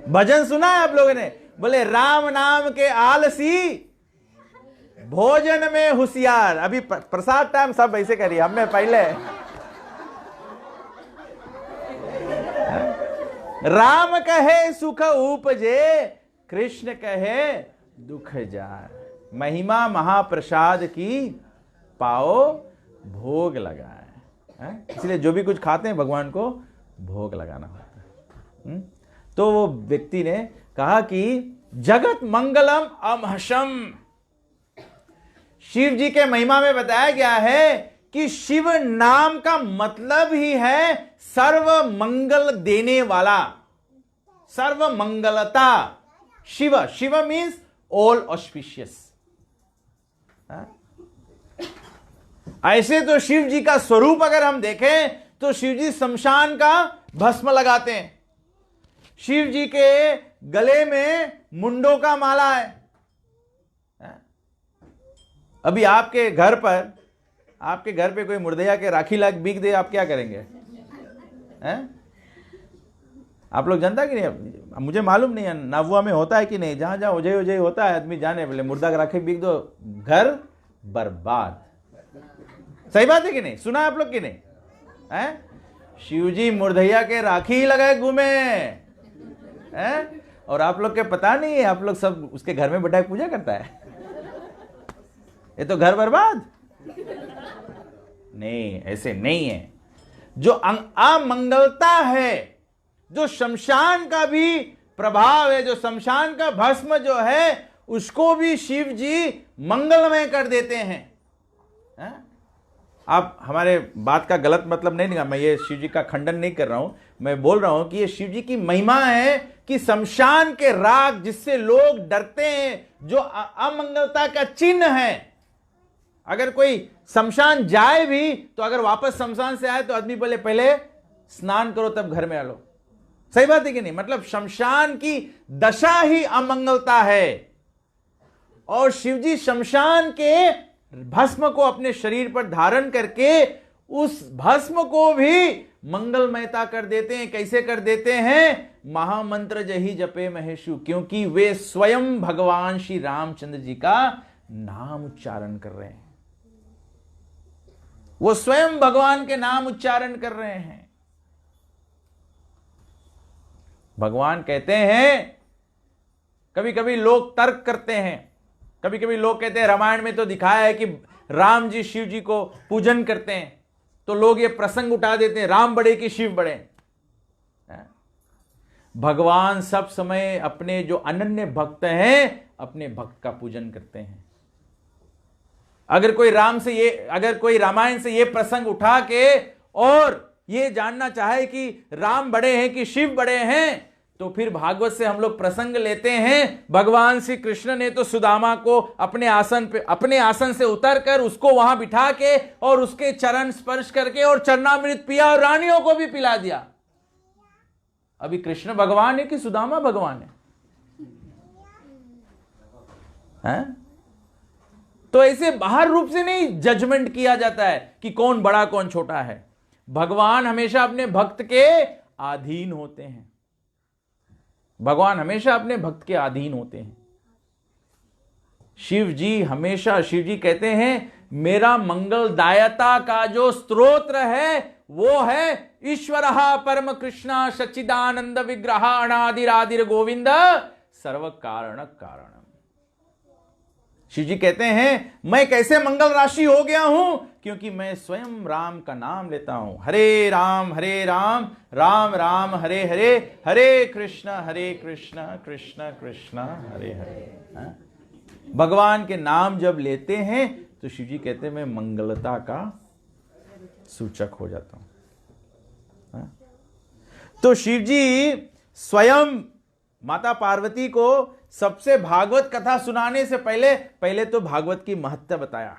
भजन सुना है आप लोगों ने? बोले राम नाम के आलसी, भोजन में होशियार। अभी प्रसाद टाइम सब ऐसे करिए, हमें पहले राम कहे सुख उपजे, कृष्ण कहे दुख जार। महिमा महाप्रसाद की पाओ भोग लगाए। इसलिए जो भी कुछ खाते हैं भगवान को भोग लगाना होता है। तो वो व्यक्ति ने कहा कि जगत मंगलम अमहशम। शिव जी के महिमा में बताया गया है कि शिव नाम का मतलब ही है सर्व मंगल देने वाला, सर्व मंगलता। Shiva, Shiva means all auspicious. ऐसे तो शिव जी का स्वरूप अगर हम देखें तो शिव जी शमशान का भस्म लगाते हैं। शिव जी के गले में मुंडों का माला है। अभी आपके घर पे कोई मुर्दैया के राखी लाख बिक दे, आप क्या करेंगे? आप लोग जानता कि नहीं? मुझे मालूम नहीं है नावुआ में होता है कि नहीं। जहां जहां उजय उजय होता है आदमी जाने, बोले मुर्दा का राखी बिक दो, घर बर्बाद। सही बात है कि नहीं? सुना आप लोग कि नहीं? शिवजी मुर्दैया के राखी ही लगाए घूमे हैं, और आप लोग के पता नहीं है, आप लोग सब उसके घर में बैठा पूजा करता है। ये तो घर बर्बाद। नहीं, ऐसे नहीं है। जो अमंगलता है, जो शमशान का भी प्रभाव है, जो शमशान का भस्म जो है, उसको भी शिव जी मंगलमय कर देते हैं। आप हमारे बात का गलत मतलब नहीं निकाल, मैं ये शिव जी का खंडन नहीं कर रहा हूं। मैं बोल रहा हूं कि ये शिव जी की महिमा है कि शमशान के राग जिससे लोग डरते हैं, जो अमंगलता का चिन्ह है। अगर कोई शमशान जाए भी तो अगर वापस शमशान से आए तो आदमी बोले पहले स्नान करो तब घर में आ लो। सही बात है कि नहीं? मतलब शमशान की दशा ही अमंगलता है, और शिवजी शमशान के भस्म को अपने शरीर पर धारण करके उस भस्म को भी मंगलमयता कर देते हैं। कैसे कर देते हैं? महामंत्र जही जपे महेशु, क्योंकि वे स्वयं भगवान श्री रामचंद्र जी का नाम उच्चारण कर रहे हैं। वो स्वयं भगवान के नाम उच्चारण कर रहे हैं। भगवान कहते हैं, कभी कभी लोग तर्क करते हैं, कभी कभी लोग कहते हैं रामायण में तो दिखाया है कि राम जी शिव जी को पूजन करते हैं, तो लोग ये प्रसंग उठा देते हैं, राम बड़े कि शिव बड़े। भगवान सब समय अपने जो अनन्य भक्त हैं, अपने भक्त का पूजन करते हैं। अगर कोई रामायण से ये प्रसंग उठा के और ये जानना चाहे कि राम बड़े हैं कि शिव बड़े हैं, तो फिर भागवत से हम लोग प्रसंग लेते हैं। भगवान श्री कृष्ण ने तो सुदामा को अपने आसन से उतरकर उसको वहां बिठा के और उसके चरण स्पर्श करके और चरणामृत पिया और रानियों को भी पिला दिया। अभी कृष्ण भगवान है कि सुदामा भगवान है? तो ऐसे बाहर रूप से नहीं जजमेंट किया जाता है कि कौन बड़ा कौन छोटा है। भगवान हमेशा अपने भक्त के अधीन होते हैं। भगवान हमेशा अपने भक्त के अधीन होते हैं। शिव जी कहते हैं, मेरा मंगलदायता का जो स्तोत्र है वो है ईश्वरः परम कृष्ण सच्चिदानंद विग्रह अनादिरादिर गोविंद सर्व कारण कारणम। शिव जी कहते हैं, मैं कैसे मंगल राशि हो गया हूं? क्योंकि मैं स्वयं राम का नाम लेता हूं। हरे राम राम राम हरे हरे, हरे कृष्ण कृष्ण कृष्ण हरे हरे। भगवान के नाम जब लेते हैं तो शिव जी कहते हैं मैं मंगलता का सूचक हो जाता हूं। तो शिव जी स्वयं माता पार्वती को सबसे भागवत कथा सुनाने से पहले तो भागवत की महत्ता बताया।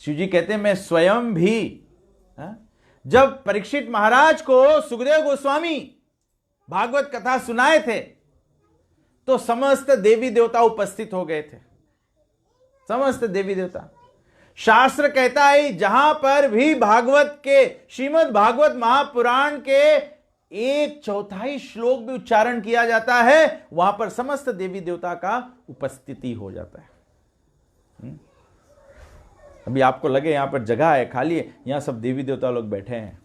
शिव जी कहते हैं मैं स्वयं भी, जब परीक्षित महाराज को सुखदेव गोस्वामी भागवत कथा सुनाए थे तो समस्त देवी देवता उपस्थित हो गए थे। समस्त देवी देवता। शास्त्र कहता है जहां पर भी भागवत के, श्रीमद् भागवत महापुराण के 1/4 श्लोक भी उच्चारण किया जाता है, वहां पर समस्त देवी देवता का उपस्थिति हो जाता है। अभी आपको लगे यहां पर जगह है, खाली है, यहां सब देवी देवता लोग बैठे हैं।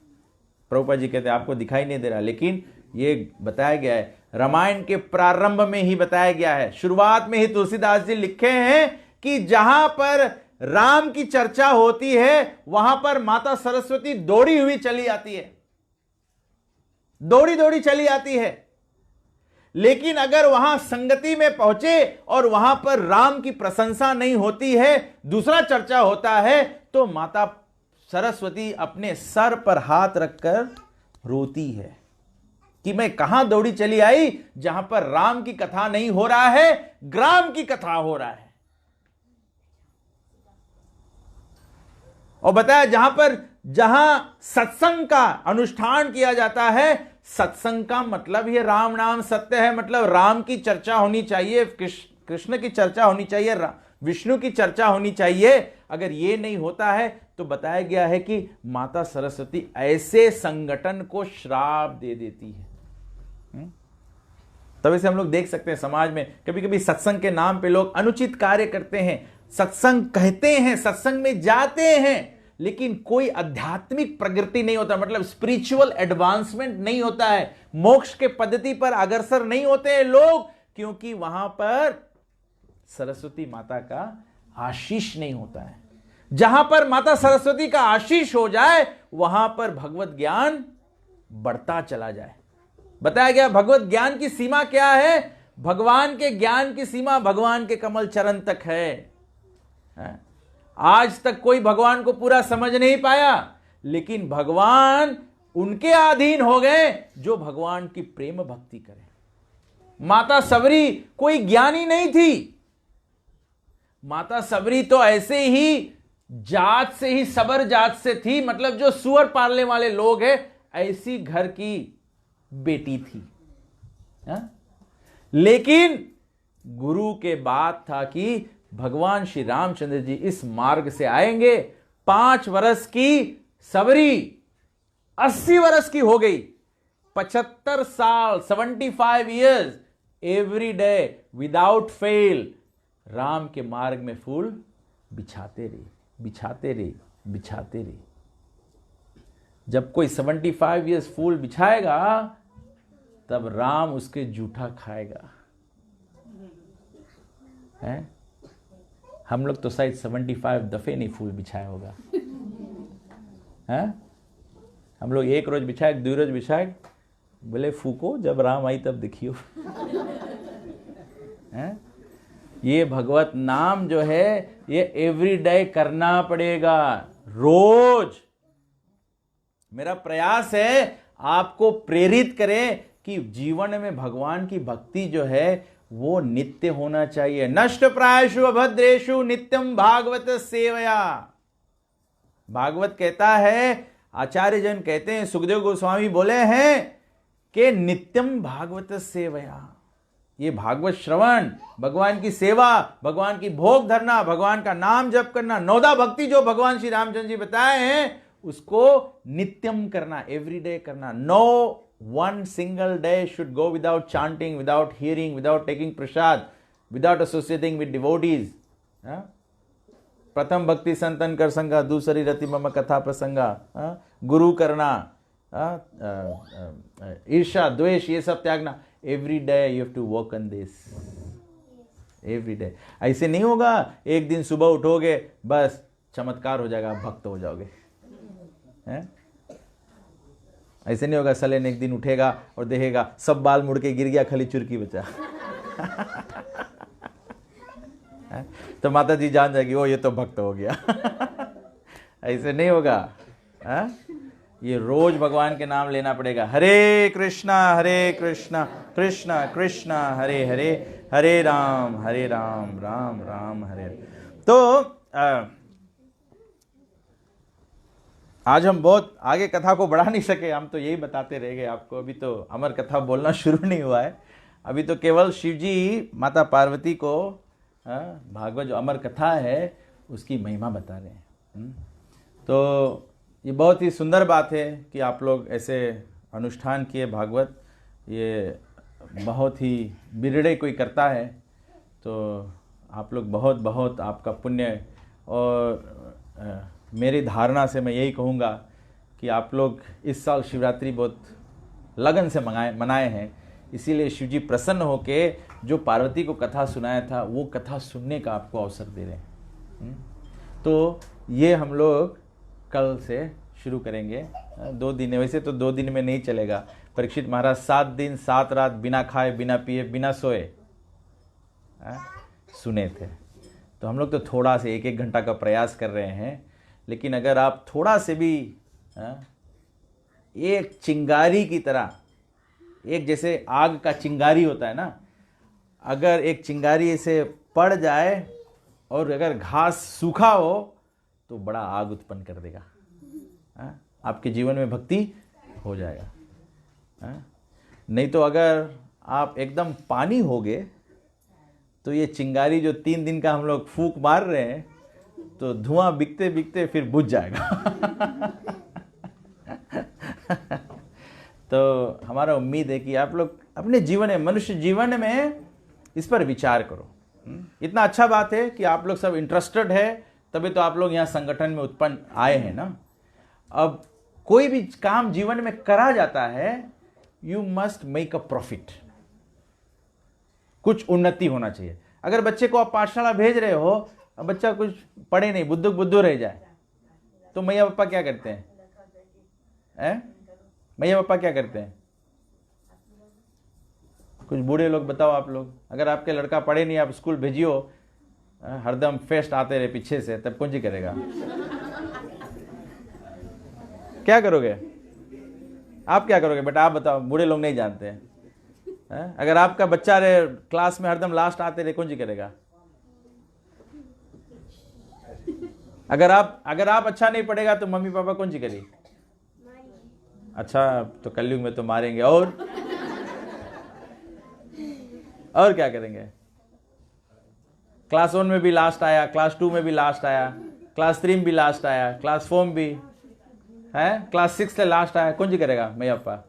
प्रभुपाद जी कहते हैं आपको दिखाई नहीं दे रहा, लेकिन ये बताया गया है, रामायण के प्रारंभ में ही बताया गया है। शुरुआत में ही तुलसीदास जी लिखे हैं कि जहां पर राम की चर्चा होती है वहां पर माता सरस्वती दौड़ी हुई चली आती है, दौड़ी दौड़ी चली आती है। लेकिन अगर वहां संगति में पहुंचे और वहां पर राम की प्रशंसा नहीं होती है, दूसरा चर्चा होता है, तो माता सरस्वती अपने सर पर हाथ रखकर रोती है कि मैं कहां दौड़ी चली आई, जहां पर राम की कथा नहीं हो रहा है, ग्राम की कथा हो रहा है। और बताया जहां सत्संग का अनुष्ठान किया जाता है, सत्संग का मतलब ये राम नाम सत्य है, मतलब राम की चर्चा होनी चाहिए, कृष्ण की चर्चा होनी चाहिए, विष्णु की चर्चा होनी चाहिए। अगर ये नहीं होता है तो बताया गया है कि माता सरस्वती ऐसे संगठन को श्राप दे देती है। तभी से हम लोग देख सकते हैं समाज में कभी कभी सत्संग के नाम पे लोग अनुचित कार्य करते हैं, सत्संग कहते हैं, सत्संग में जाते हैं, लेकिन कोई आध्यात्मिक प्रगति नहीं होता, मतलब स्पिरिचुअल एडवांसमेंट नहीं होता है, मोक्ष के पद्धति पर अग्रसर नहीं होते हैं लोग, क्योंकि वहां पर सरस्वती माता का आशीष नहीं होता है। जहां पर माता सरस्वती का आशीष हो जाए वहां पर भगवत ज्ञान बढ़ता चला जाए। बताया गया भगवत ज्ञान की सीमा क्या है, भगवान के ज्ञान की सीमा भगवान के कमल चरण तक है। आज तक कोई भगवान को पूरा समझ नहीं पाया, लेकिन भगवान उनके अधीन हो गए जो भगवान की प्रेम भक्ति करें। माता सबरी कोई ज्ञानी नहीं थी, माता सबरी तो ऐसे ही जात से ही, सबर जात से थी, मतलब जो सुअर पालने वाले लोग हैं ऐसी घर की बेटी थी। लेकिन गुरु के बात था कि भगवान श्री रामचंद्र जी इस मार्ग से आएंगे। 5 वर्ष की सबरी 80 वर्ष की हो गई, 75 साल 75 years every day without fail Ram के मार्ग में फूल बिछाते रही, बिछाते रही, बिछाते रही। जब कोई 75 ईयर्स फूल बिछाएगा तब राम उसके जूठा खाएगा। है? हम लोग तो शायद 75 दफे नहीं फूल बिछाया होगा। है? हम लोग 1 रोज बिछाए, 2 रोज बिछाए, बोले फूको, जब राम आई तब देखियो। है? ये भगवत नाम जो है ये एवरी डे करना पड़ेगा, रोज। मेरा प्रयास है आपको प्रेरित करें कि जीवन में भगवान की भक्ति जो है वो नित्य होना चाहिए। नष्ट प्रायशु अभद्रेशु नित्यम भागवत सेवया। भागवत कहता है, आचार्य जन कहते हैं, सुखदेव गोस्वामी बोले हैं कि नित्यम भागवत सेवया, ये भागवत श्रवण, भगवान की सेवा, भगवान की भोग धरना, भगवान का नाम जप करना, नौदा भक्ति जो भगवान श्री रामचंद्र जी बताए हैं उसको नित्यम करना, एवरीडे करना। No one single day should go without chanting, without hearing, without taking prasad, without associating with devotees. प्रथम भक्ति संतन कर संगा, दूसरी रति मम कथा प्रसंगा, गुरु करना, ईर्ष्या द्वेष ये सब त्यागना। Every day you have to work on this, every day. ऐसे नहीं होगा एक दिन सुबह उठोगे बस चमत्कार हो जाएगा, भक्त हो जाओगे। ऐसे नहीं होगा सलेन एक दिन उठेगा और देखेगा सब बाल मुड़ के गिर गया, खाली चुरकी बचा। तो माता जी जान जाएगी ओ ये तो भक्त हो गया। ऐसे नहीं होगा। ये रोज भगवान के नाम लेना पड़ेगा। हरे कृष्णा कृष्णा कृष्णा हरे हरे, हरे राम राम राम हरे। तो आज हम बहुत आगे कथा को बढ़ा नहीं सके, हम तो यही बताते रह गए आपको। अभी तो अमर कथा बोलना शुरू नहीं हुआ है, अभी तो केवल शिव जी माता पार्वती को भागवत जो अमर कथा है उसकी महिमा बता रहे हैं। तो ये बहुत ही सुंदर बात है कि आप लोग ऐसे अनुष्ठान किए भागवत, ये बहुत ही बिरड़े कोई करता है, तो आप लोग बहुत बहुत आपका पुण्य। और मेरी धारणा से मैं यही कहूँगा कि आप लोग इस साल शिवरात्रि बहुत लगन से मनाए हैं, इसीलिए शिव जी प्रसन्न होके जो पार्वती को कथा सुनाया था वो कथा सुनने का आपको अवसर दे रहे हैं। तो ये हम लोग कल से शुरू करेंगे। 2 दिन, वैसे तो 2 दिन में नहीं चलेगा। परीक्षित महाराज 7 दिन 7 रात बिना खाए बिना पिए बिना सोए सुने थे। तो हम लोग तो थोड़ा से 1-1 घंटा का प्रयास कर रहे हैं, लेकिन अगर आप थोड़ा से भी एक चिंगारी की तरह, एक जैसे आग का चिंगारी होता है ना, अगर एक चिंगारी से पड़ जाए और अगर घास सूखा हो तो बड़ा आग उत्पन्न कर देगा। आपके जीवन में भक्ति हो जाएगा। नहीं तो अगर आप एकदम पानी होगे तो ये चिंगारी जो 3 दिन का हम लोग फूंक मार रहे हैं तो धुआं बिकते बिकते फिर बुझ जाएगा। तो हमारा उम्मीद है कि आप लोग अपने जीवन में, मनुष्य जीवन में इस पर विचार करो। इतना अच्छा बात है कि आप लोग सब इंटरेस्टेड है, तभी तो आप लोग यहाँ संगठन में उत्पन्न आए हैं ना। अब कोई भी काम जीवन में करा जाता है, you must make a profit, कुछ उन्नति होना चाहिए। अगर बच्चे को आप पाठशाला भेज रहे हो, अब बच्चा कुछ पढ़े नहीं, बुद्धू रह जाए, तो मैया पापा क्या करते हैं? मैया पापा क्या करते हैं? कुछ बूढ़े लोग बताओ आप लोग। अगर आपके लड़का पढ़े नहीं, आप स्कूल भेजियो, हरदम फेस्ट आते रहे पीछे से, तब कौन सी करेगा? क्या करोगे आप? क्या करोगे बेटा, आप बताओ। बूढ़े लोग नहीं जानते हैं। अगर आपका बच्चा रहे क्लास में हरदम लास्ट आते रहे, कौन सी करेगा? अगर आप अच्छा नहीं पढ़ेगा तो मम्मी पापा कौन सी करी? अच्छा, तो कलयुग में तो मारेंगे। और क्या करेंगे? क्लास 1 में भी लास्ट आया, क्लास 2 में भी लास्ट आया, क्लास 3 में भी लास्ट आया, क्लास 4 में भी है, क्लास 6 से लास्ट आया, कौन सी करेगा मैया पापा?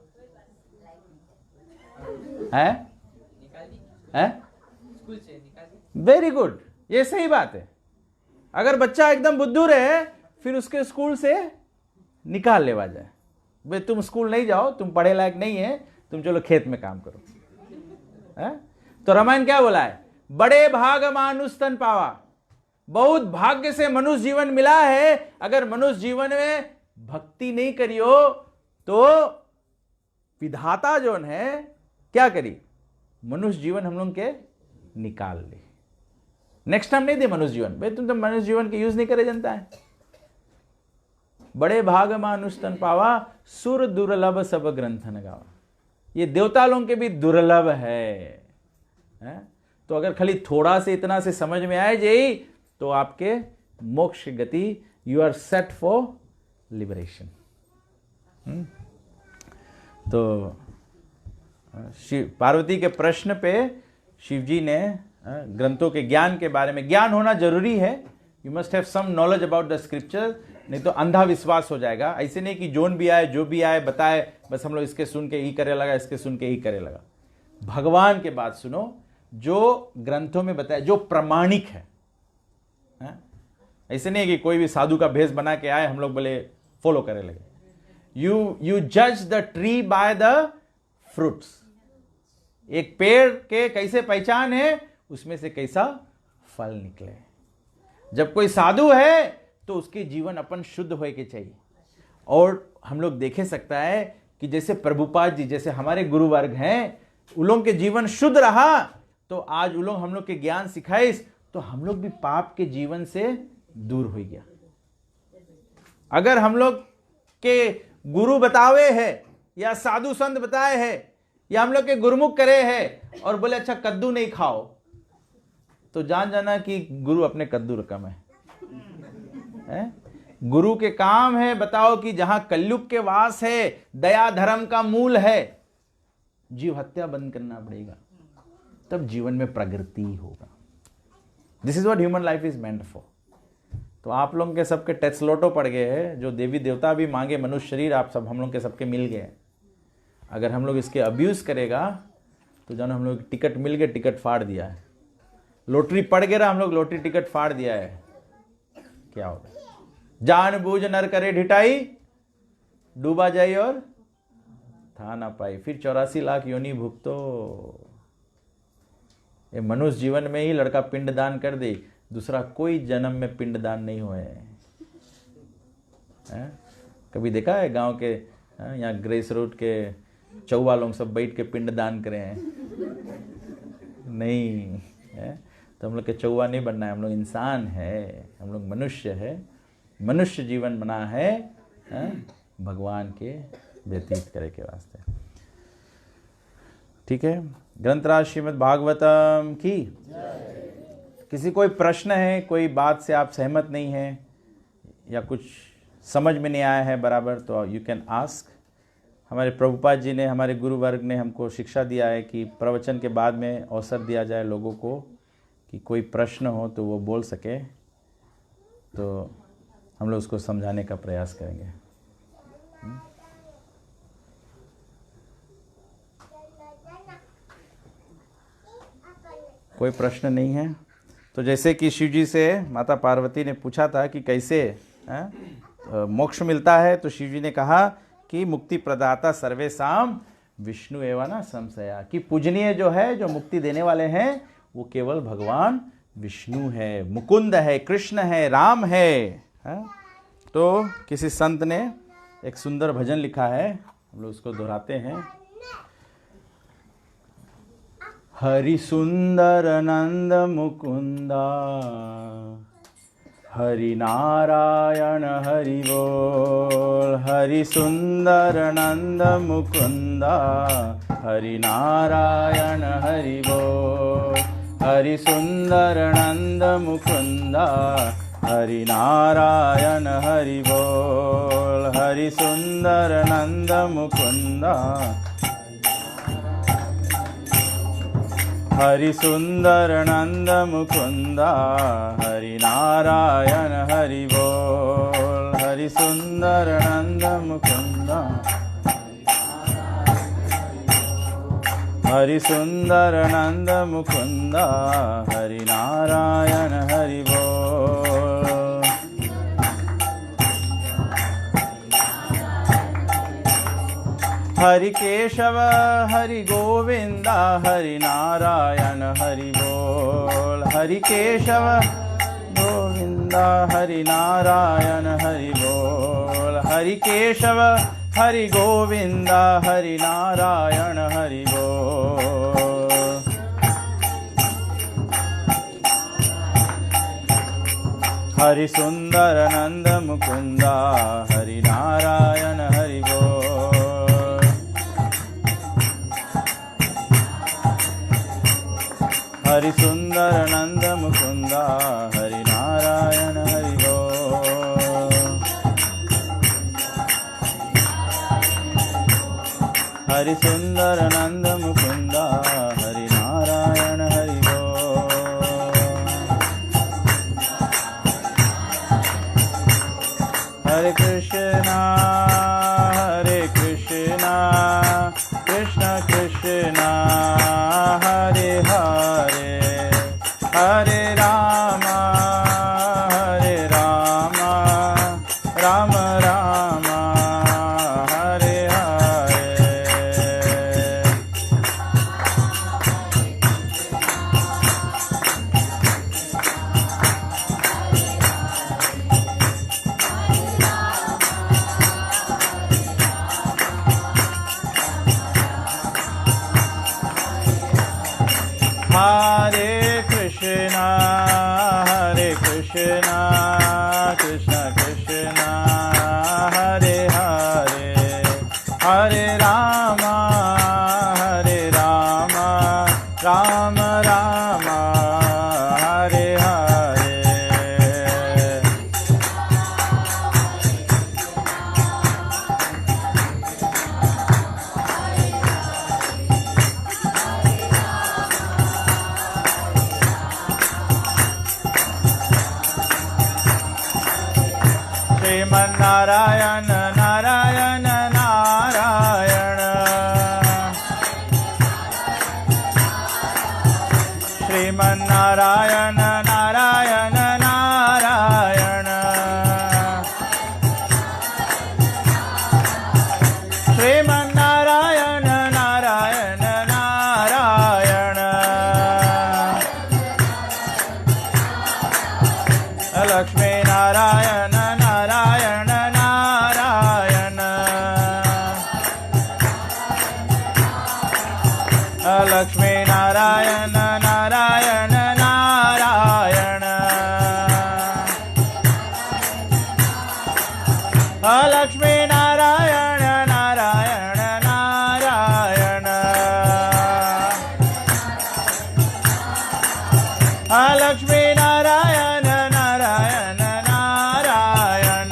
वेरी गुड, ये सही बात है। अगर बच्चा एकदम बुद्धू रहे, फिर उसके स्कूल से निकाल लेवा जाए। भाई तुम स्कूल नहीं जाओ, तुम पढ़े लायक नहीं है, तुम चलो खेत में काम करो। तो रामायण क्या बोला है? बड़े भाग मानुष तन पावा। बहुत भाग्य से मनुष्य जीवन मिला है। अगर मनुष्य जीवन में भक्ति नहीं करियो तो विधाता जो है क्या करी? मनुष्य जीवन हम लोग के निकाल ले। नेक्स्ट टाइम नहीं दे मनुष्य जीवन। भाई तुम तो मनुष्य जीवन के यूज नहीं करे, जनता है। बड़े भाग मानुष तन पावा, सुर दुर्लभ सब ग्रंथन गावा। ये देवता लोगों के भी दुर्लभ है। तो अगर खाली थोड़ा से इतना से समझ में आए जाए तो आपके मोक्ष गति, you are set for liberation. तो शिव पार्वती के प्रश्न पे शिव जी ने ग्रंथों के ज्ञान के बारे में, ज्ञान होना जरूरी है। You must have some knowledge about the scripture, नहीं तो अंधा विश्वास हो जाएगा। ऐसे नहीं कि जोन भी आए जो भी आए बताए, बस हम लोग इसके सुन के ही करे लगा, इसके सुन के ही करे लगा। भगवान के बात सुनो, जो ग्रंथों में बताया, जो प्रमाणिक है। ऐसे नहीं है कि कोई भी साधु का भेष बना के आए, हम लोग बोले फॉलो करे लगे। यू जज the tree by the fruits. एक पेड़ के कैसे पहचान है, उसमें से कैसा फल निकले। जब कोई साधु है तो उसके जीवन अपन शुद्ध होए के चाहिए। और हम लोग देखे सकता है कि जैसे प्रभुपाद जी जैसे हमारे गुरु वर्ग हैं, उन लोगों के जीवन शुद्ध रहा तो आज उन लोग हम लोग के ज्ञान सिखाए, तो हम लोग भी पाप के जीवन से दूर हो गया। अगर हम लोग के गुरु बतावे है या साधु संत बताए हैं या हम लोग के गुरुमुख करे हैं और बोले अच्छा कद्दू नहीं खाओ, तो जान जाना कि गुरु अपने कद्दू रकम है। गुरु के काम है बताओ कि जहां कलयुग के वास है, दया धर्म का मूल है, जीव हत्या बंद करना पड़ेगा, तब जीवन में प्रगति होगा। This is what human life is meant for. तो आप लोगों के सबके टेक्सलोटो पड़ गए हैं, जो देवी देवता भी मांगे मनुष्य शरीर, आप सब हम लोग के सबके मिल गए। अगर हम लोग इसके अब्यूज करेगा तो जानो हम लोग टिकट मिल गए, टिकट फाड़ दिया है। लॉटरी पड़ गया, हम लोग लॉटरी टिकट फाड़ दिया है, क्या होगा? जानबूझ नर करे ढिठाई, डूबा जाए और था ना पाई, फिर 84 लाख योनि भुगतो। ये मनुष्य जीवन में ही लड़का पिंड दान कर दे, दूसरा कोई जन्म में पिंड दान नहीं हुए हैं। कभी देखा है गांव के यहाँ ग्रेस रोड के चौवा लोग सब बैठ के पिंड दान करें हैं? नहीं है। तो हम लोग के चौवा नहीं बनना है, हम लोग इंसान है, हम लोग मनुष्य है, मनुष्य जीवन बना है भगवान के व्यतीत करे के वास्ते। ठीक है, ग्रंथराज श्रीमद् भागवतम की। किसी कोई प्रश्न है, कोई बात से आप सहमत नहीं है या कुछ समझ में नहीं आया है बराबर, तो यू कैन आस्क। हमारे प्रभुपाद जी ने, हमारे गुरु वर्ग ने हमको शिक्षा दिया है कि प्रवचन के बाद में अवसर दिया जाए लोगों को कि कोई प्रश्न हो तो वो बोल सके, तो हम लोग उसको समझाने का प्रयास करेंगे। कोई प्रश्न नहीं है तो जैसे कि शिव जी से माता पार्वती ने पूछा था कि कैसे मोक्ष मिलता है, तो शिव जी ने कहा कि मुक्ति प्रदाता सर्वेसाम विष्णु एवं ना संशया, कि पूजनीय जो है, जो मुक्ति देने वाले हैं, वो केवल भगवान विष्णु है, मुकुंद है, कृष्ण है, राम है। तो किसी संत ने एक सुंदर भजन लिखा है, हम लोग उसको दोहराते हैं। हरि सुंदर नंद मुकुंदा, हरि नारायण हरि बोल। हरि सुंदर नंद मुकुंदा, हरि नारायण हरि बोल। हरि सुंदर नंद मुकुंदा, हरि नारायण हरि बोल। हरि सुंदर नंद मुकुंदा, हरि सुंदर नंद मुकुंदा, हरि नारायण हरि बोल। हरि सुंदर नंद मुकुंदा, हरि सुंदर नंद मुकुंदा, हरि नारायण हरि बोल। हरि केशव हरि गोविंदा, हरि नारायण हरि बोल। हरि केशव गोविंदा, हरि नारायण हरि बोल। हरि केशव हरि गोविंदा, हरि नारायण हरि बोल। हरि सुंदर नंद मुकुंदा, हरि नारायण हरि बोल। हरि सुंदर नंद मुकुंदा, हरि नारायण हरि बोल। हरि सुंदर नंद मुकुंदा, हरि नारायण हरि बोल। हरे कृष्णा कृष्ण कृष्ण हरे हरे, हरे Ram Ram Ram Hare Hare. Hare Krishna Krishna Krishna Hare Hare, Hare Rama Rama Rama Hare Hare। Sriman Narayana Narayan Narayan Sriman Narayana Narayan Narayan Sriman Narayana Narayan Narayan Lakshmi Narayan Narayan Narayan Lakshmi Narayan Narayan Narayan Lakshmi Narayan Narayan Narayan Lakshmi Narayan Narayan Narayan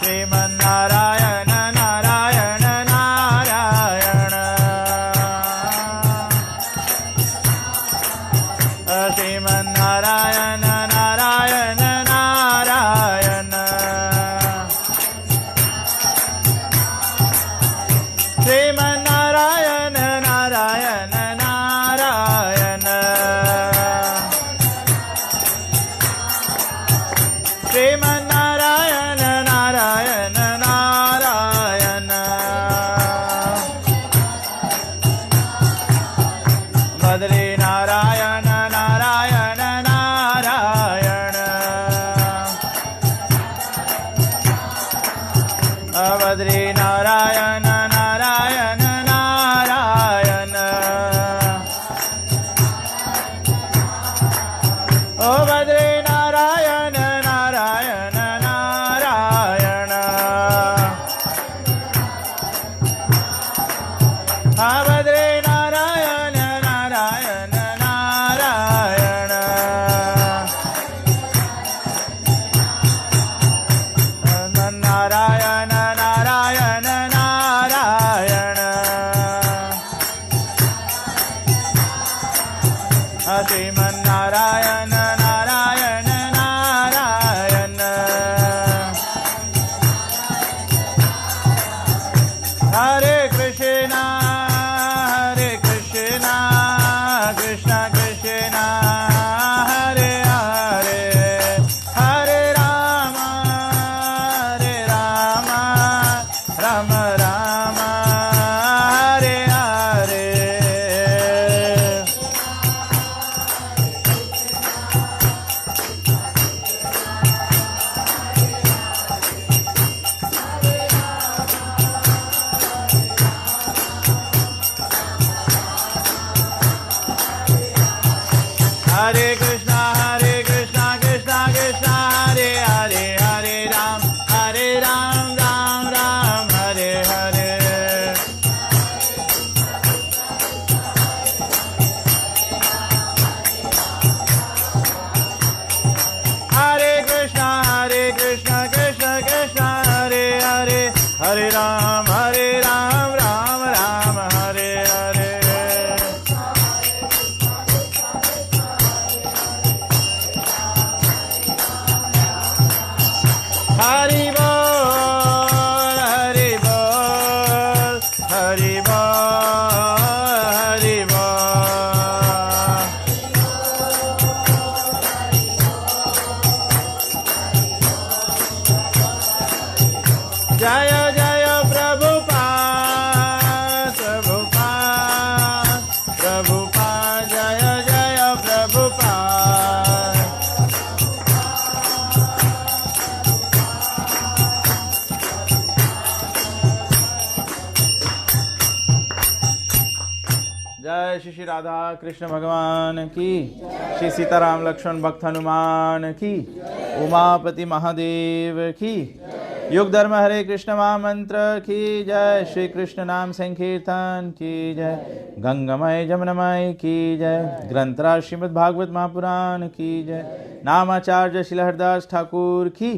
Sriman Narayana Narayan Narayan Sriman Narayana Narayan Narayan Sriman Narayana Narayan Narayan Sriman Narayana Narayan Narayan Badri Narayan Narayan Narayan Badri Narayan Narayan Narayan ओ बद्री नारायण नारायण नारायण बद्री नारायण नारायण नारायण नारायण नारायण नारायण श्रीमन्नारायण नारायण नारायण हरे कृष्णा कृष्ण कृष्ण हरे हरे हरे राम राम राम हरे हरे हरे कृष्णा कृष्ण कृष्ण हरे हरे हरे राम राम राम हरे हरे हरे कृष्ण कृष्ण कृष्ण हरे हरे हरे राम राम राम हरे हरे हरि बोल हरि बोल हरि बोल हरि बोल जय जय प्रभुपाद प्रभुपाद प्रभुपाद जय जय प्रभुपाद जय श्री राधा कृष्ण भगवान की, श्री सीताराम लक्ष्मण भक्त हनुमान की, उमापति महादेव की, युग धर्म हरे कृष्ण महामंत्र की जय, श्री कृष्ण नाम संकीर्तन की जय, गंगामय जमुनामय की जय, ग्रंथराज श्रीमद् भागवत महापुराण की जय, नामाचार्य श्री हरदास ठाकुर की,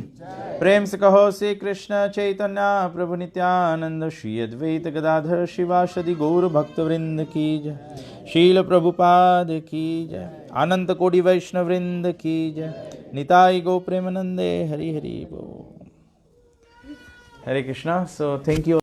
प्रेम से कहो श्री कृष्ण चैतन्य प्रभु नित्यानंद, श्री अद्वैत गदाधर शिवासदि गौर भक्त वृंद की जय, शील प्रभुपाद की जय। अनंत कोटि वैष्णव वृंद की जय। निताई गो प्रेमानंदे हरि हरि बोल। Hare Krishna. So thank you.